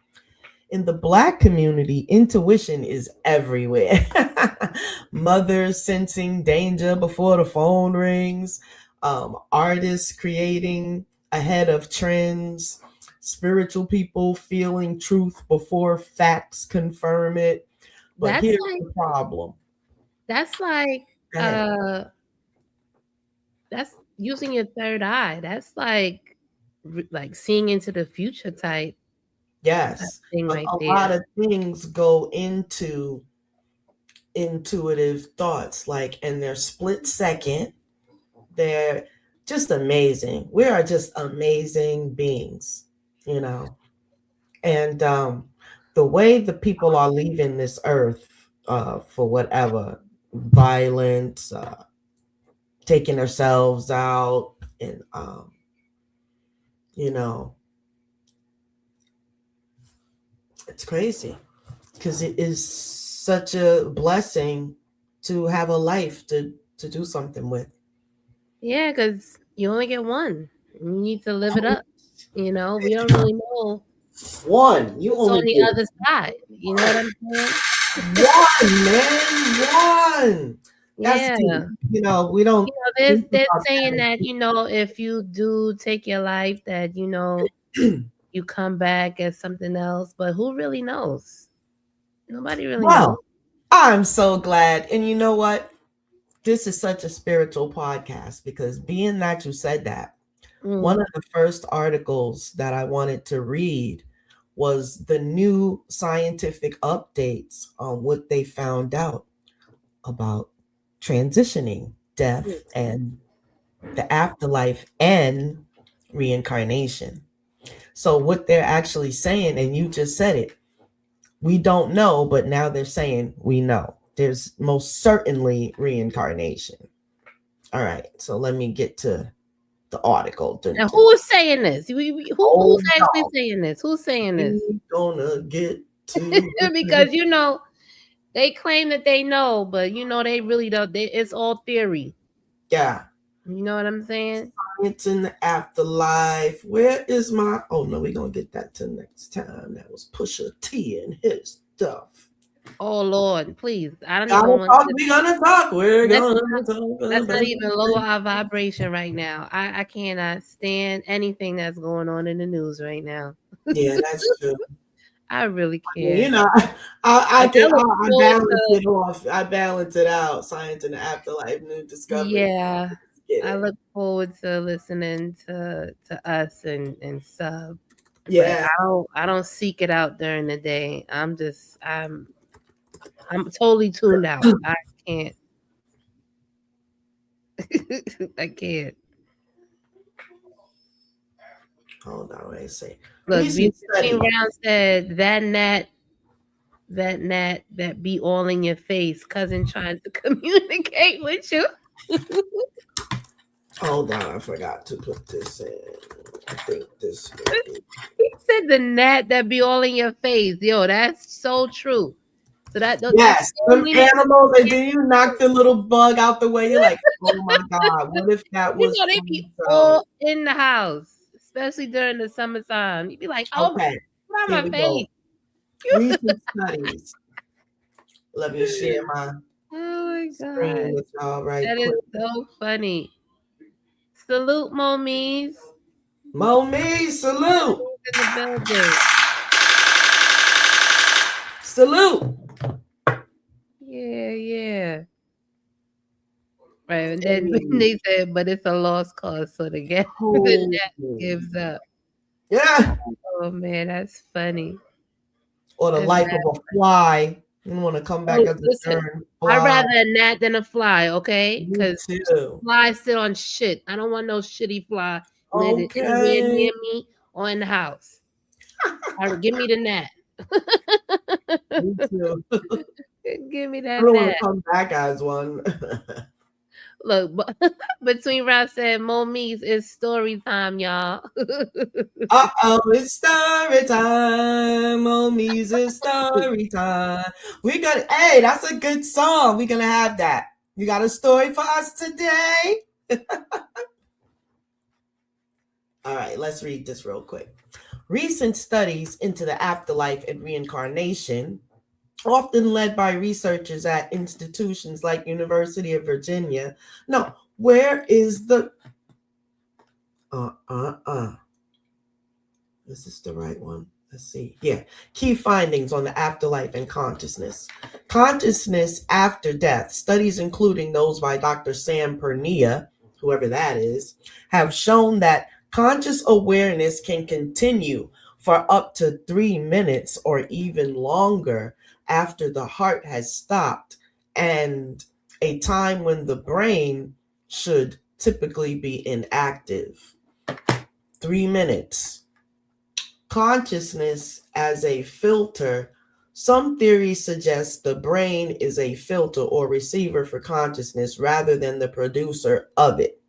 In the Black community, intuition is everywhere. Mothers sensing danger before the phone rings, artists creating ahead of trends, spiritual people feeling truth before facts confirm it. But That's here's like the problem. that's like Go ahead. that's using your third eye. That's like seeing into the future type Yes, thing right a lot there. of things go into intuitive thoughts, like in their split second. They're just amazing. We are just amazing beings, you know. And the way the people are leaving this earth for whatever violence, taking themselves out, and you know, it's crazy because it is such a blessing to have a life to do something with. Yeah, because you only get one. You need to live it up. We don't really know One, you what's on only the get other side. You know what I'm saying? one, man, one. That's Yeah. deep. We don't There's think they're about saying that, if you do take your life, that, that. you come back as something else, but who really knows? Nobody really knows. Well, I'm so glad. And you know what? This is such a spiritual podcast because being that you said that, one Mm. of the first articles that I wanted to read was the new scientific updates on what they found out about transitioning, death, and the afterlife and reincarnation. So, what they're actually saying, and you just said it, we don't know, but now they're saying we know. There's most certainly reincarnation. All right, so let me get to the article. Dun, Now, dun. who's saying this? Who's Oh, actually no. saying this? Who's saying this? We gonna get to Because they claim that they know, but they really don't. It's all theory. yeah. You know what I'm saying? It's in the afterlife. Where is my? Oh no, we're gonna get that to next time. That was Pusha T and his stuff. Oh Lord, please! I don't even Gotta want talk. to. We're gonna talk. We're Let's, gonna let's talk let's not about even lower our vibration right now. I cannot stand anything that's going on in the news right now. Yeah, that's true. I really You can't. know, I Like, I can look I forward balance to. it off. I balance it out. Science and the afterlife, new discovery. Yeah, Get I it? look forward to listening to us and sub, but Yeah. I don't seek it out during the day. I'm totally tuned out. I can't. I can't. Hold on, wait a second. Look, Recent Beauty study. Brown said that be all in your face, cousin trying to communicate with you. Hold on, I forgot to put this in. I think this would be. He said the gnat that be all in your face. Yo, that's so true. So that's Yes, some only animals, and then you knock the little bug out the way. You're like, oh my God, what if that was they so be and so? all in the house, especially during the summertime. You be like, oh, Okay, put on here my we face. go. Recent studies. Let me share my Oh my screen god. with y'all right That is quick. so funny. Salute Momies. Mommy, salute. In the building. Salute. Yeah, yeah. Right. And then Hey. they said, but it's a lost cause, so the Oh. net gives up. Yeah. Oh man, that's funny. Or the That's life of a fly. You want to come back as a darn fly. I'd rather a gnat than a fly, okay? Because flies sit on shit. I don't want no shitty fly landed anywhere near me or in the house. Give me the gnat. Me too. Give me that I don't gnat. want to come back as one. Look, between Ralph and Momise, it's story time, y'all. It's story time. Momise, it's story time. Hey, that's a good song. We're going to have that. You got a story for us today? All right, let's read this real quick. Recent studies into the afterlife and reincarnation, often led by researchers at institutions like University of Virginia. No, where is the... This is the right one. Let's see. Yeah. Key findings on the afterlife and consciousness. Consciousness after death. Studies, including those by Dr. Sam Pernia, whoever that is, have shown that conscious awareness can continue for up to 3 minutes or even longer after the heart has stopped, and a time when the brain should typically be inactive. 3 minutes. Consciousness as a filter. Some theories suggest the brain is a filter or receiver for consciousness rather than the producer of it,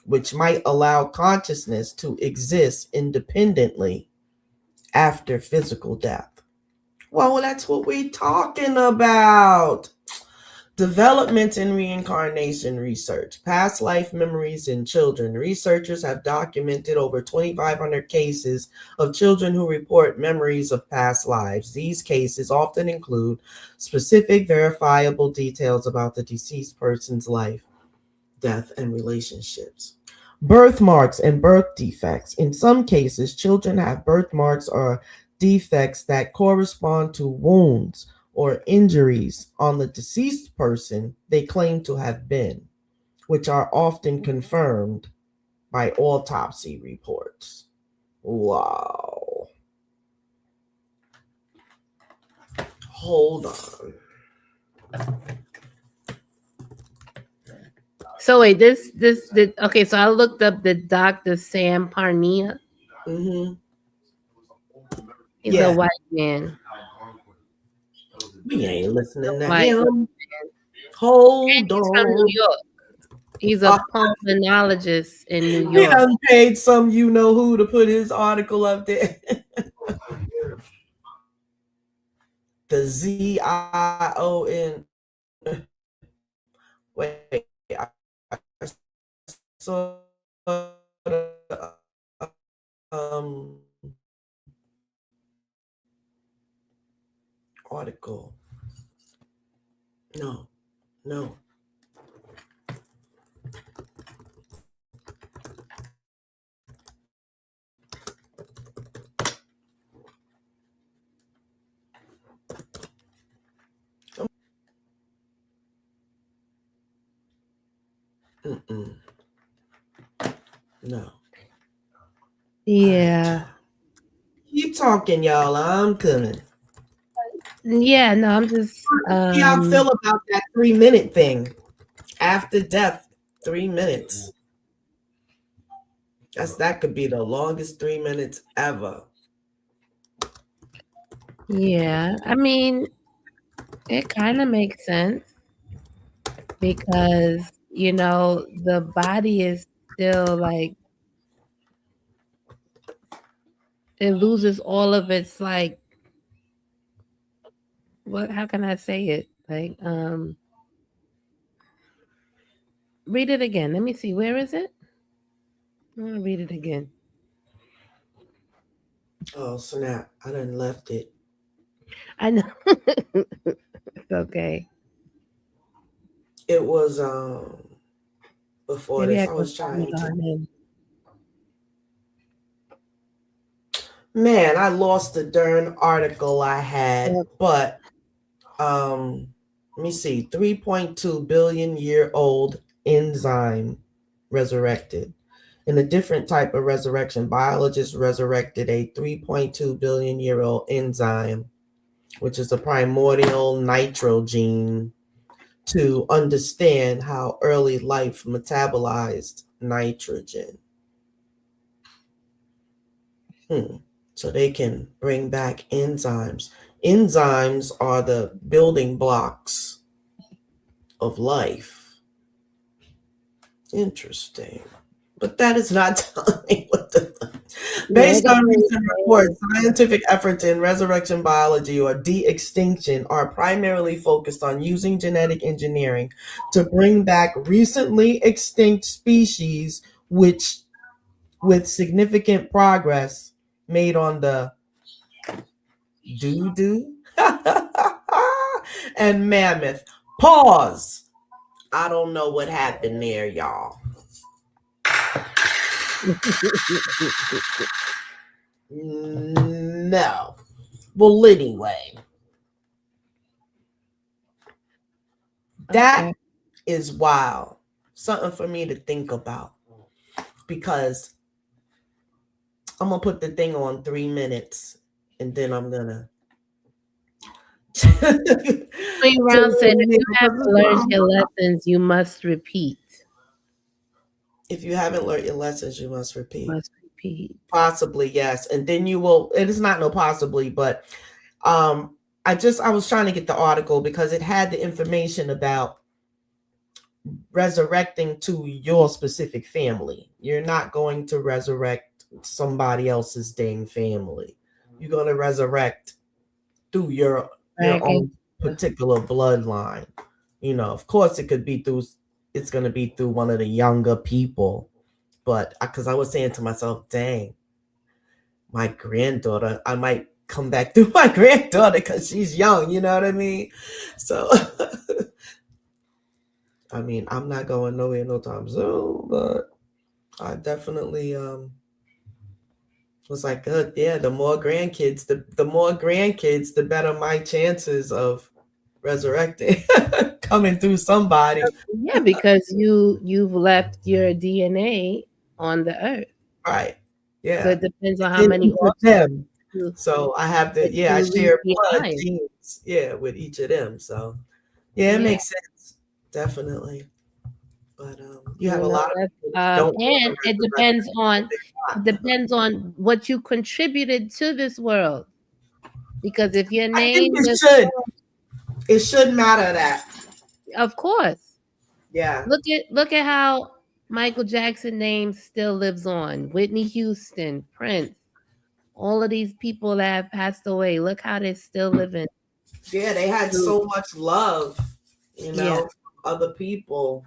which might allow consciousness to exist independently after physical death. Well, that's what we're talking about. Developments in reincarnation research. Past life memories in children. Researchers have documented over 2,500 cases of children who report memories of past lives. These cases often include specific verifiable details about the deceased person's life, death, and relationships. Birthmarks and birth defects. In some cases, children have birthmarks or defects that correspond to wounds or injuries on the deceased person they claim to have been, which are often confirmed by autopsy reports. Wow. Hold on. So wait, okay, so I looked up the Dr. Sam Pernia. Mm-hmm. He's a white man. We ain't listening to him. Hold on. He's from New York. He's a pulmonologist in New York. He done paid some you-know-who to put his article up there. The ZION. Wait, I saw article. No. No. Yeah. Keep talking, y'all. I'm coming. Yeah, no, I'm just. How do y'all feel about that 3-minute thing? After death, 3 minutes. That could be the longest 3 minutes ever. Yeah, I mean, it kind of makes sense because, the body is still like, it loses all of its like, how can I say it? Like, read it again. Let me see. Where is it? I'm going to read it again. Oh, snap. I done left it. I know. It's okay. It was before this. I was trying to. Man, I lost the darn article I had, but let me see. 3.2 billion year old enzyme resurrected. In a different type of resurrection, biologists resurrected a 3.2 billion year old enzyme which is a primordial nitro gene, to understand how early life metabolized nitrogen. So they can bring back enzymes. Enzymes are the building blocks of life. Interesting. But that is not telling me what the... Based on recent reports, scientific efforts in resurrection biology or de-extinction are primarily focused on using genetic engineering to bring back recently extinct species, which, with significant progress made on the doo-doo and mammoth. Pause. I don't know what happened there, y'all. No. Well, anyway, that is wild. Something for me to think about, because I'm going to put the thing on 3 minutes and then I'm going to... 3 rounds said, if you haven't learned your lessons, you must repeat. If you haven't learned your lessons, you must repeat. Must repeat. Possibly, yes. And then you will... It is not no possibly, but I was trying to get the article because it had the information about resurrecting to your specific family. You're not going to resurrect somebody else's dang family. You're going to resurrect through your own particular bloodline. You know, of course it's going to be through one of the younger people. But because I was saying to myself, dang, my granddaughter, I might come back through my granddaughter because she's young, you know what I mean? So I mean, I'm not going nowhere no time soon, but I definitely was like, good, yeah, the more grandkids, the better my chances of resurrecting, coming through somebody. Yeah, because you've left your DNA on the earth. Right. Yeah. So it depends on how many of them. So I have to, I share blood genes, with each of them. So it makes sense. Definitely. But you have a lot of people and it depends on what you contributed to this world. Because if your name it should matter that. Of course. Yeah. Look at how Michael Jackson's name still lives on. Whitney Houston, Prince, all of these people that have passed away. Look how they're still living. Yeah, they had so much love, other people.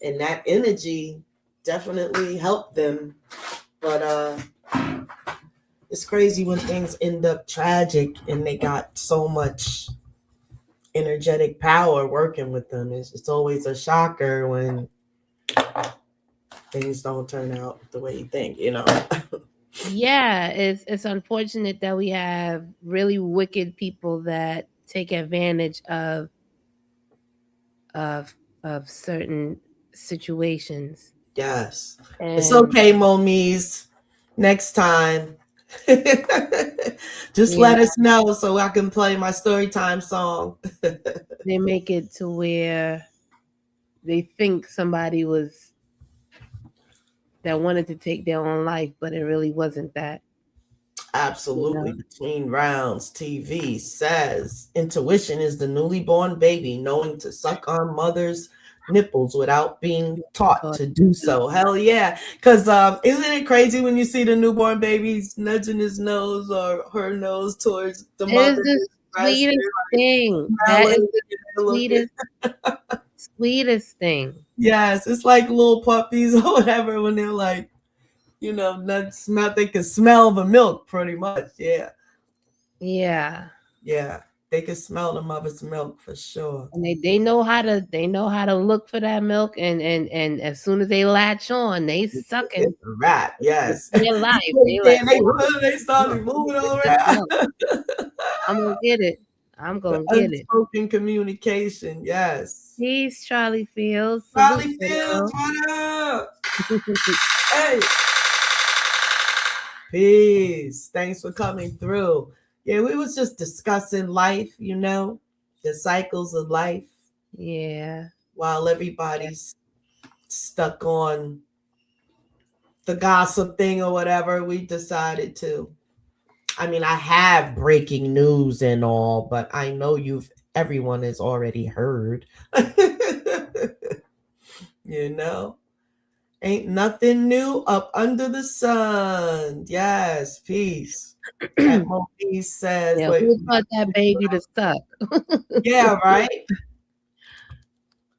And that energy definitely helped them. But it's crazy when things end up tragic and they got so much energetic power working with them. It's always a shocker when things don't turn out the way you think, Yeah, it's unfortunate that we have really wicked people that take advantage of certain situations. Yes. It's okay, Momies. Next time. Just let us know so I can play my story time song. They make it to where they think somebody that wanted to take their own life, but it really wasn't that. Absolutely. Between rounds, TV says intuition is the newly born baby knowing to suck on mother's nipples without being taught to do so. Hell yeah. Because isn't it crazy when you see the newborn baby's nudging his nose or her nose towards the mother? It is the sweetest thing. That is the sweetest thing. Yes, it's like little puppies or whatever when they're like, they can smell the milk pretty much. Yeah. Yeah. Yeah. They can smell the mother's milk for sure. And they know how to look for that milk and as soon as they latch on, they sucking. It's a wrap, yes. Their life. They started moving around. I'm gonna get it. Unspoken communication, yes. Peace, Charlie Fields. Charlie Fields, what up? Hey. Peace. Thanks for coming through. Yeah, we was just discussing life, the cycles of life. Yeah. While everybody's stuck on the gossip thing or whatever, we decided to. I mean, I have breaking news and all, but I know everyone has already heard. you know, ain't nothing new up under the sun. Yes, peace. That movie says, Yeah, wait, who taught that baby to suck? yeah, right.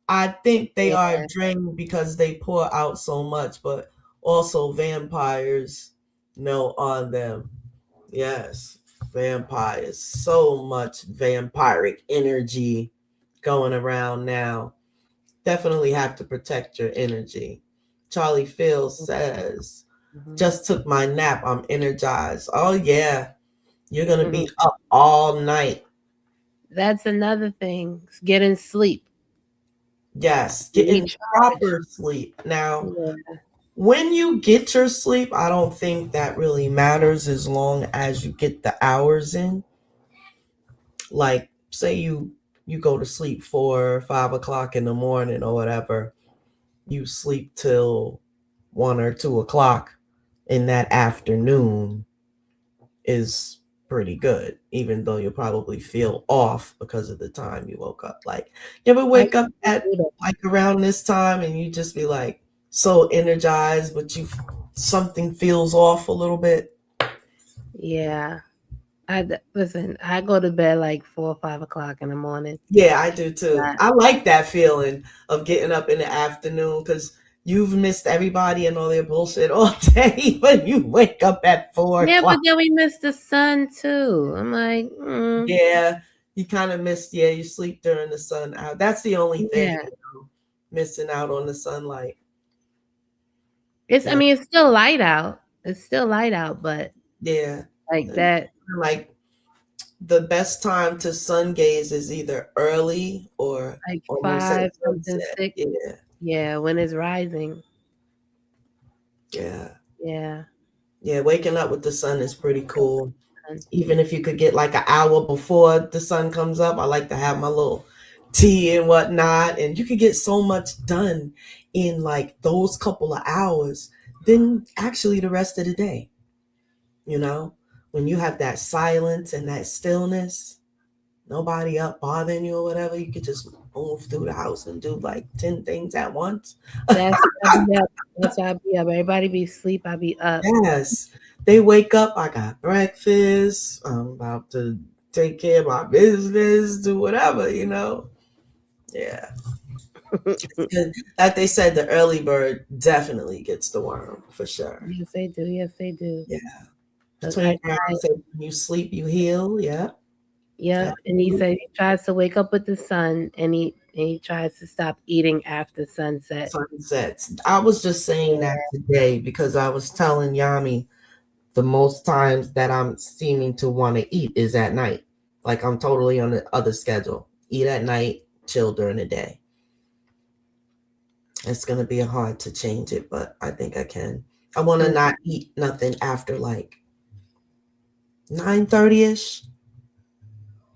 I think they are Yeah. drained because they pour out so much, but also vampires know on them. Yes, vampires. So much vampiric energy going around now. Definitely have to protect your energy. Charlie Phil says, just took my nap. I'm energized. Oh, yeah. You're going to be up all night. That's another thing. Getting sleep. Yes, getting proper sleep. Now, when you get your sleep, I don't think that really matters as long as you get the hours in. Like, say you go to sleep 4 or 5 o'clock in the morning or whatever, you sleep till 1 or 2 o'clock in that afternoon is pretty good, even though you'll probably feel off because of the time you woke up. Like, you ever wake up at like around this time and you just be like so energized, but something feels off a little bit? Yeah. Listen, I go to bed like 4 or 5 o'clock in the morning. Yeah, I do too. I like that feeling of getting up in the afternoon because you've missed everybody and all their bullshit all day, but you wake up at 4 Yeah, o'clock. but then we miss the sun too. I'm like, yeah, you kind of missed. Yeah, you sleep during the sun out. That's the only thing, missing out on the sunlight. I mean, it's still light out. It's still light out, but yeah, like that. Like the best time to sun gaze is either early or like 5 something 6. Yeah. Yeah, when it's rising. Yeah. Yeah. Yeah, waking up with the sun is pretty cool. Even if you could get like an hour before the sun comes up, I like to have my little tea and whatnot. And you could get so much done in like those couple of hours than actually the rest of the day. When you have that silence and that stillness, nobody up bothering you or whatever, you could just move through the house and do like 10 things at once. That's why I be up. Everybody be asleep, I be up. Yes. They wake up, I got breakfast, I'm about to take care of my business, do whatever, Yeah. Like they said, the early bird definitely gets the worm for sure. Yes, they do. Yes, they do. Yeah. Between rounds, when you sleep, you heal. Yeah. Yeah. And he said he tries to wake up with the sun and he tries to stop eating after sunset. Sunsets. I was just saying that today because I was telling Yami the most times that I'm seeming to want to eat is at night. Like I'm totally on the other schedule. Eat at night, chill during the day. It's going to be hard to change it, but I think I can. I want to not eat nothing after like 9:30ish.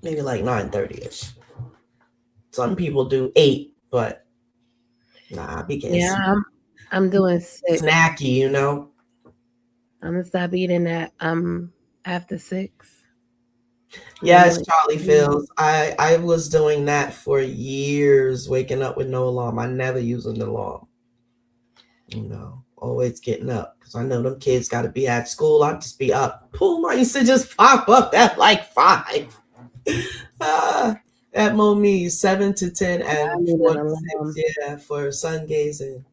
Maybe like 9:30ish. Some people do 8, but nah, I be getting I'm doing 6. Snacky, I'm gonna stop eating that after 6. Yes, Charlie feels. I was doing that for years, waking up with no alarm. I never use an alarm. Always getting up because I know them kids got to be at school. I'd just be up. Boom, I used to just pop up at like 5. At Momi, 7 to 10 and 4 to 6, yeah, for sun gazing.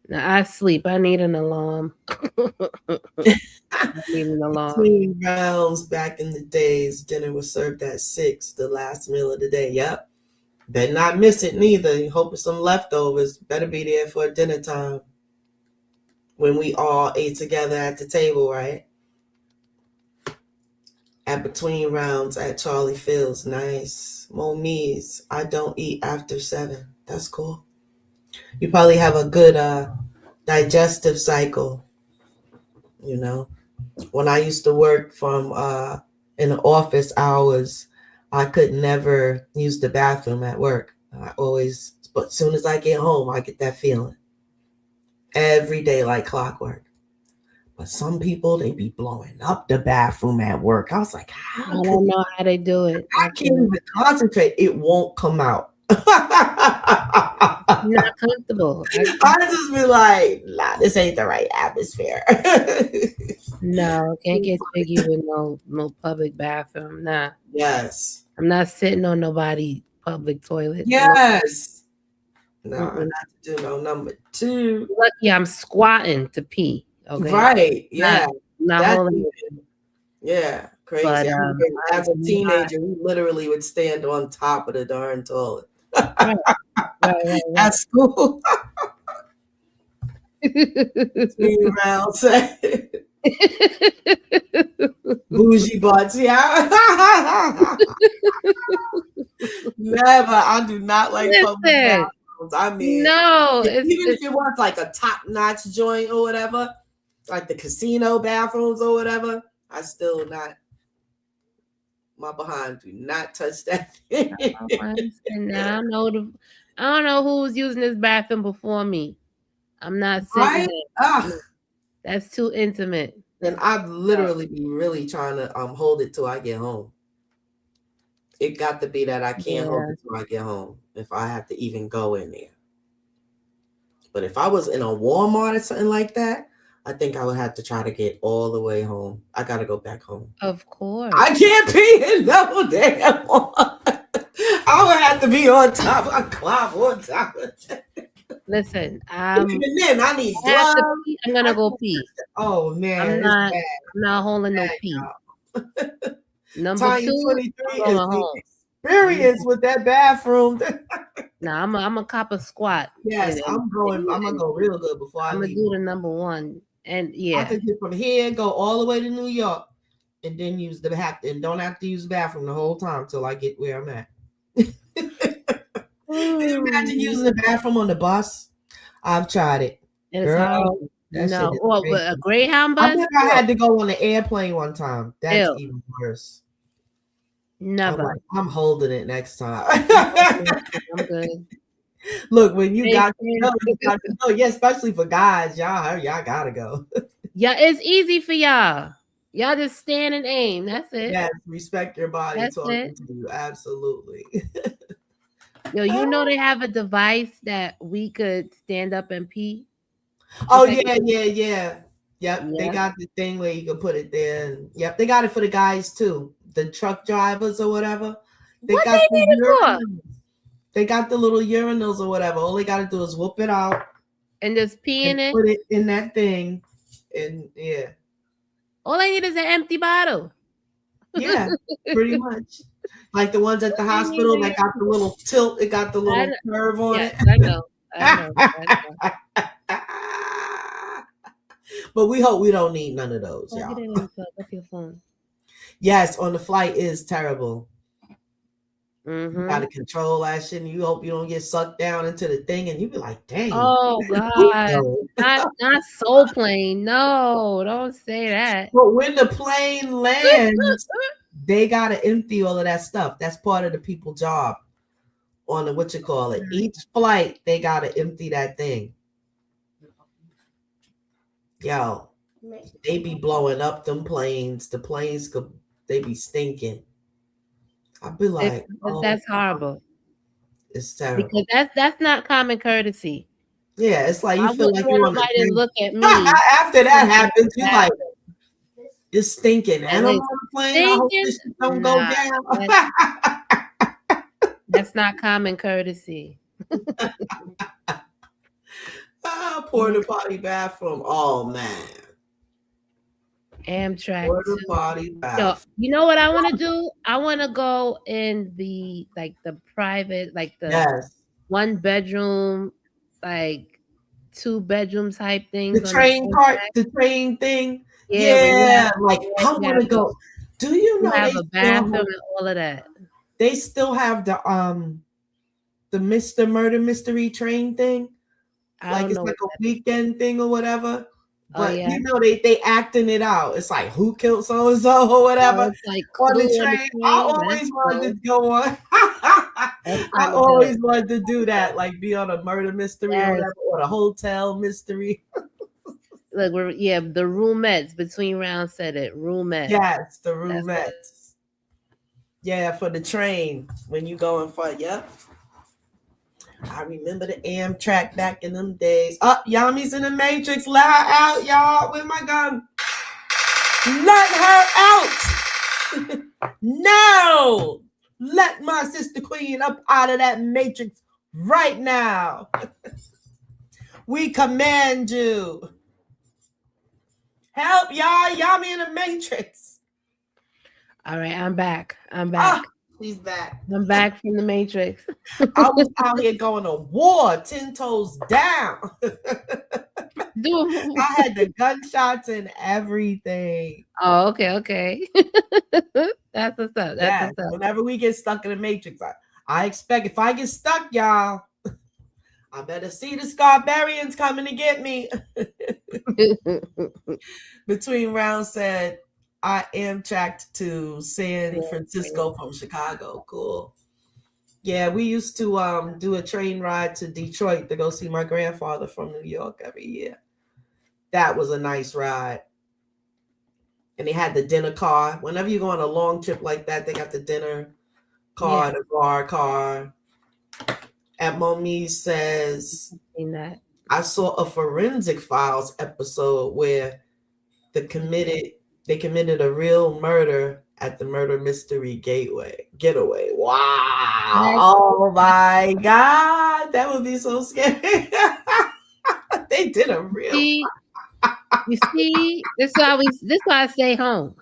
Now I sleep. I need an alarm. I need an alarm. Between rounds back in the days, dinner was served at 6, the last meal of the day. Yep. Better not miss it neither. You hope it's some leftovers. Better be there for dinner time. When we all ate together at the table, right? At between rounds at Charlie Phil's. Nice. Moniz, I don't eat after 7. That's cool. You probably have a good digestive cycle. When I used to work from in the office hours, I could never use the bathroom at work. I always, but as soon as I get home, I get that feeling every day like clockwork. But some people, they be blowing up the bathroom at work. I was like, I don't know how they do it. I can't even concentrate. It won't come out. Not comfortable. I just be like, nah, this ain't the right atmosphere. No, can't get jiggy with no public bathroom. Nah. Yes. I'm not sitting on nobody public toilet. Yes. No, not to do no number 2. Lucky I'm squatting to pee. Okay. Right. Yeah. Not holding it. Yeah. Crazy. But, as a teenager, we literally would stand on top of the darn toilet. Right. At school. Bougie butts, yeah. Never. I do not like public bathrooms. I mean, no, even if it was like a top-notch joint or whatever, like the casino bathrooms or whatever, I still not. My behind do not touch that thing. I don't know who was using this bathroom before me. I'm not sitting there. That's too intimate. And I'd literally be really trying to hold it till I get home. It got to be that I can't hold it till I get home if I have to even go in there. But if I was in a Walmart or something like that, I think I would have to try to get all the way home. I got to go back home. Of course. I can't be in no damn one. I would have to be on top. I climb on top of that. Listen, even then, I need blood. I'm gonna go pee. Oh man, I'm not holding no pee. Number Tanya 2, 23 is the experience with that bathroom. Nah, I'm a cop a squat. Yes, I'm gonna go real good before I'm gonna do the number 1. And I can get from here, go all the way to New York, and then use the bathroom, and don't have to use the bathroom the whole time till I get where I'm at. Can you imagine using the bathroom on the bus? I've tried it. Girl, no. Well, but a Greyhound bus? I think I had to go on the airplane one time. That's even worse. Never. I'm holding it next time. I'm good. Look, when you got to go. Yeah, especially for guys. Y'all gotta go. Yeah, it's easy for y'all. Y'all just stand and aim. That's it. Yes, respect your body. That's talking to you. Absolutely. Yo, you know they have a device that we could stand up and pee. Oh yeah. Yep, they got the thing where you can put it there. And, yep, they got it for the guys too. The truck drivers or whatever. They got They got the little urinals or whatever. All they got to do is whoop it out and just pee in it. Put it in that thing, and yeah. All I need is an empty bottle. Yeah, pretty much. Like the ones at the hospital that got the little tilt, it got the little curve on it. I know. But we hope we don't need none of those, y'all. Your phone. Yes, on the flight is terrible. Mm-hmm. You gotta control that shit, and you hope you don't get sucked down into the thing, and you be like, "Dang!" Oh God, not Soul Plane. No, don't say that. But when the plane lands, they gotta empty all of that stuff. That's part of the people job on the each flight. They gotta empty that thing. Yo, they be blowing up them planes. The planes they be stinking. I'd be like, that's horrible. It's terrible because that's not common courtesy. Yeah, it's like you feel like you're on the plane. Look at me. After that happens, you're like, it's stinking, and I'm on the plane. I hope this don't go down. That's not common courtesy. Porta potty bathroom. Oh man. Amtrak. Porta potty bathroom. So, you know what I want to do? I want to go in the private, the 1 bedroom, 2 bedroom type things. The train the train thing. Yeah. I want to go. Do you know have a bathroom and all of that? They still have the Mr. Murder Mystery train thing. It's like a weekend thing or whatever. But you know they acting it out. It's like who killed so and so or whatever. It's like on the train. I always wanted to go on. I always wanted to do that, like be on a murder mystery or whatever, or a hotel mystery. Look, the roomettes between rounds said it. Roomettes. Yes, the roomettes. Yeah, for the train when you going for I remember the Amtrak back in them days. Yami's in the Matrix. Let her out, y'all. With my gun. Let her out. No. Let my sister Queen up out of that Matrix right now. We command you. Help, y'all. Yami in the Matrix. All right, I'm back. He's back. I'm back from the Matrix. I was out here going to war, 10 toes down. I had the gunshots and everything. Oh, okay. That's what's up. That's what's up. Whenever we get stuck in the Matrix, I expect if I get stuck, y'all, I better see the Scarberians coming to get me. Between rounds said, I am tracked to San Francisco from Chicago. Cool. Yeah, we used to do a train ride to Detroit to go see my grandfather from New York every year. That was a nice ride. And they had the dinner car. Whenever you go on a long trip like that, they got the dinner car, the bar car. At Momi says, I saw a Forensic Files episode where they committed a real murder at the murder mystery getaway. Wow. Oh my God. That would be so scary. They did a real You see, this is why I stay home.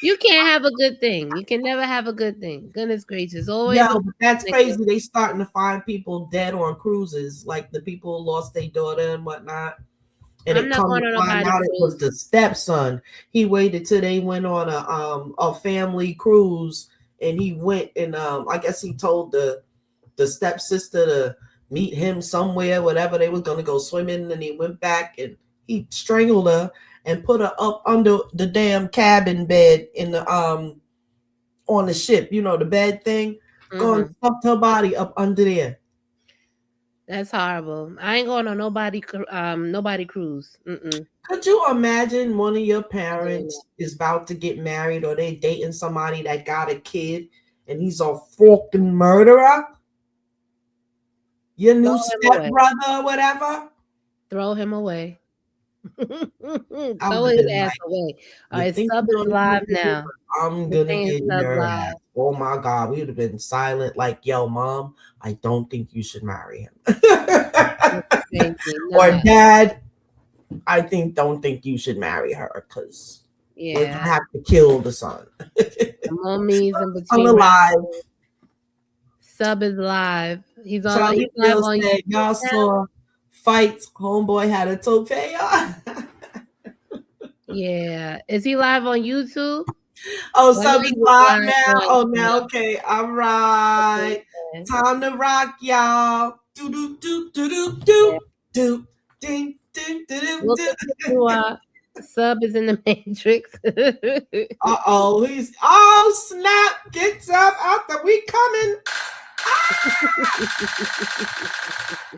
You can't have a good thing. You can never have a good thing. Goodness gracious. Always. Yeah, but that's crazy. They starting to find people dead on cruises, like the people who lost their daughter and whatnot. And it come to find out it was the stepson. He waited till they went on a family cruise, and he went and I guess he told the stepsister to meet him somewhere, whatever they was gonna go swimming, and he went back and he strangled her and put her up under the damn cabin bed in the on the ship, you know, the bed thing. Go and stuffed her body up under there. That's horrible. I ain't going on nobody cruise. Could you imagine one of your parents is about to get married or they dating somebody that got a kid and he's a fucking murderer? Your new stepbrother or whatever? Throw him away. Throw his ass away. All right, Sub is live now. I'm gonna get your ass. Oh my God, we would have been silent like, yo, mom, I don't think you should marry him. Or dad, I don't think you should marry her because we're gonna have to kill the son. Mommies in between. I'm alive. Sub is live. He's on. He's live on YouTube. Y'all saw fights. Homeboy had a tope. Yeah. Is he live on YouTube? Oh, Sub is live now. Oh, now okay. All right. Okay. Time to rock, y'all. Do do do do do do do ding ding do do. Sub is in the Matrix. He's snap. Get up out there. We coming.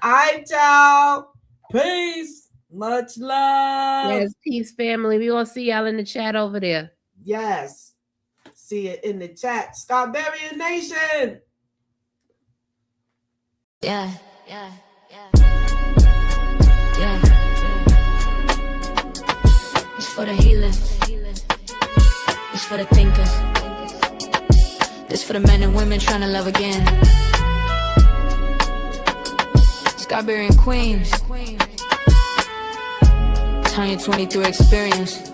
Hi, y'all. Peace. Much love. Yes, peace, family. We gonna see y'all in the chat over there. Yes. See it in the chat. Scarberian Nation. Yeah. It's for the healers. It's for the thinkers. It's for the men and women trying to love again. Scarberian Queens. Tanya 23 experience.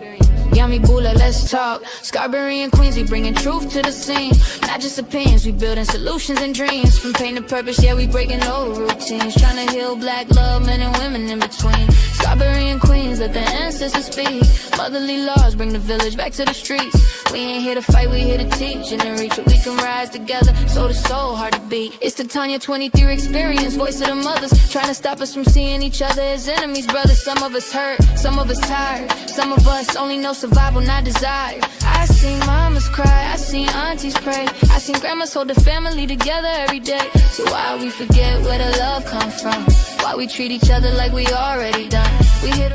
Yummy Bula, let's talk. Scarberian Queens, we bringing truth to the scene. Not just opinions, we building solutions and dreams. From pain to purpose, yeah, we breaking old routines. Trying to heal black love, men and women in between. Scarberian Queens, let the ancestors speak. Motherly laws bring the village back to the streets. We ain't here to fight, we here to teach and to reach what we can rise together, soul to soul, hard to beat. It's the Tanya 23 experience, voice of the mothers, trying to stop us from seeing each other as enemies, brothers. Some of us hurt, some of us tired, some of us only know survival, not desire. I seen mamas cry, I seen aunties pray, I seen grandmas hold the family together every day. So why we forget where the love come from? Why we treat each other like we already done? We hit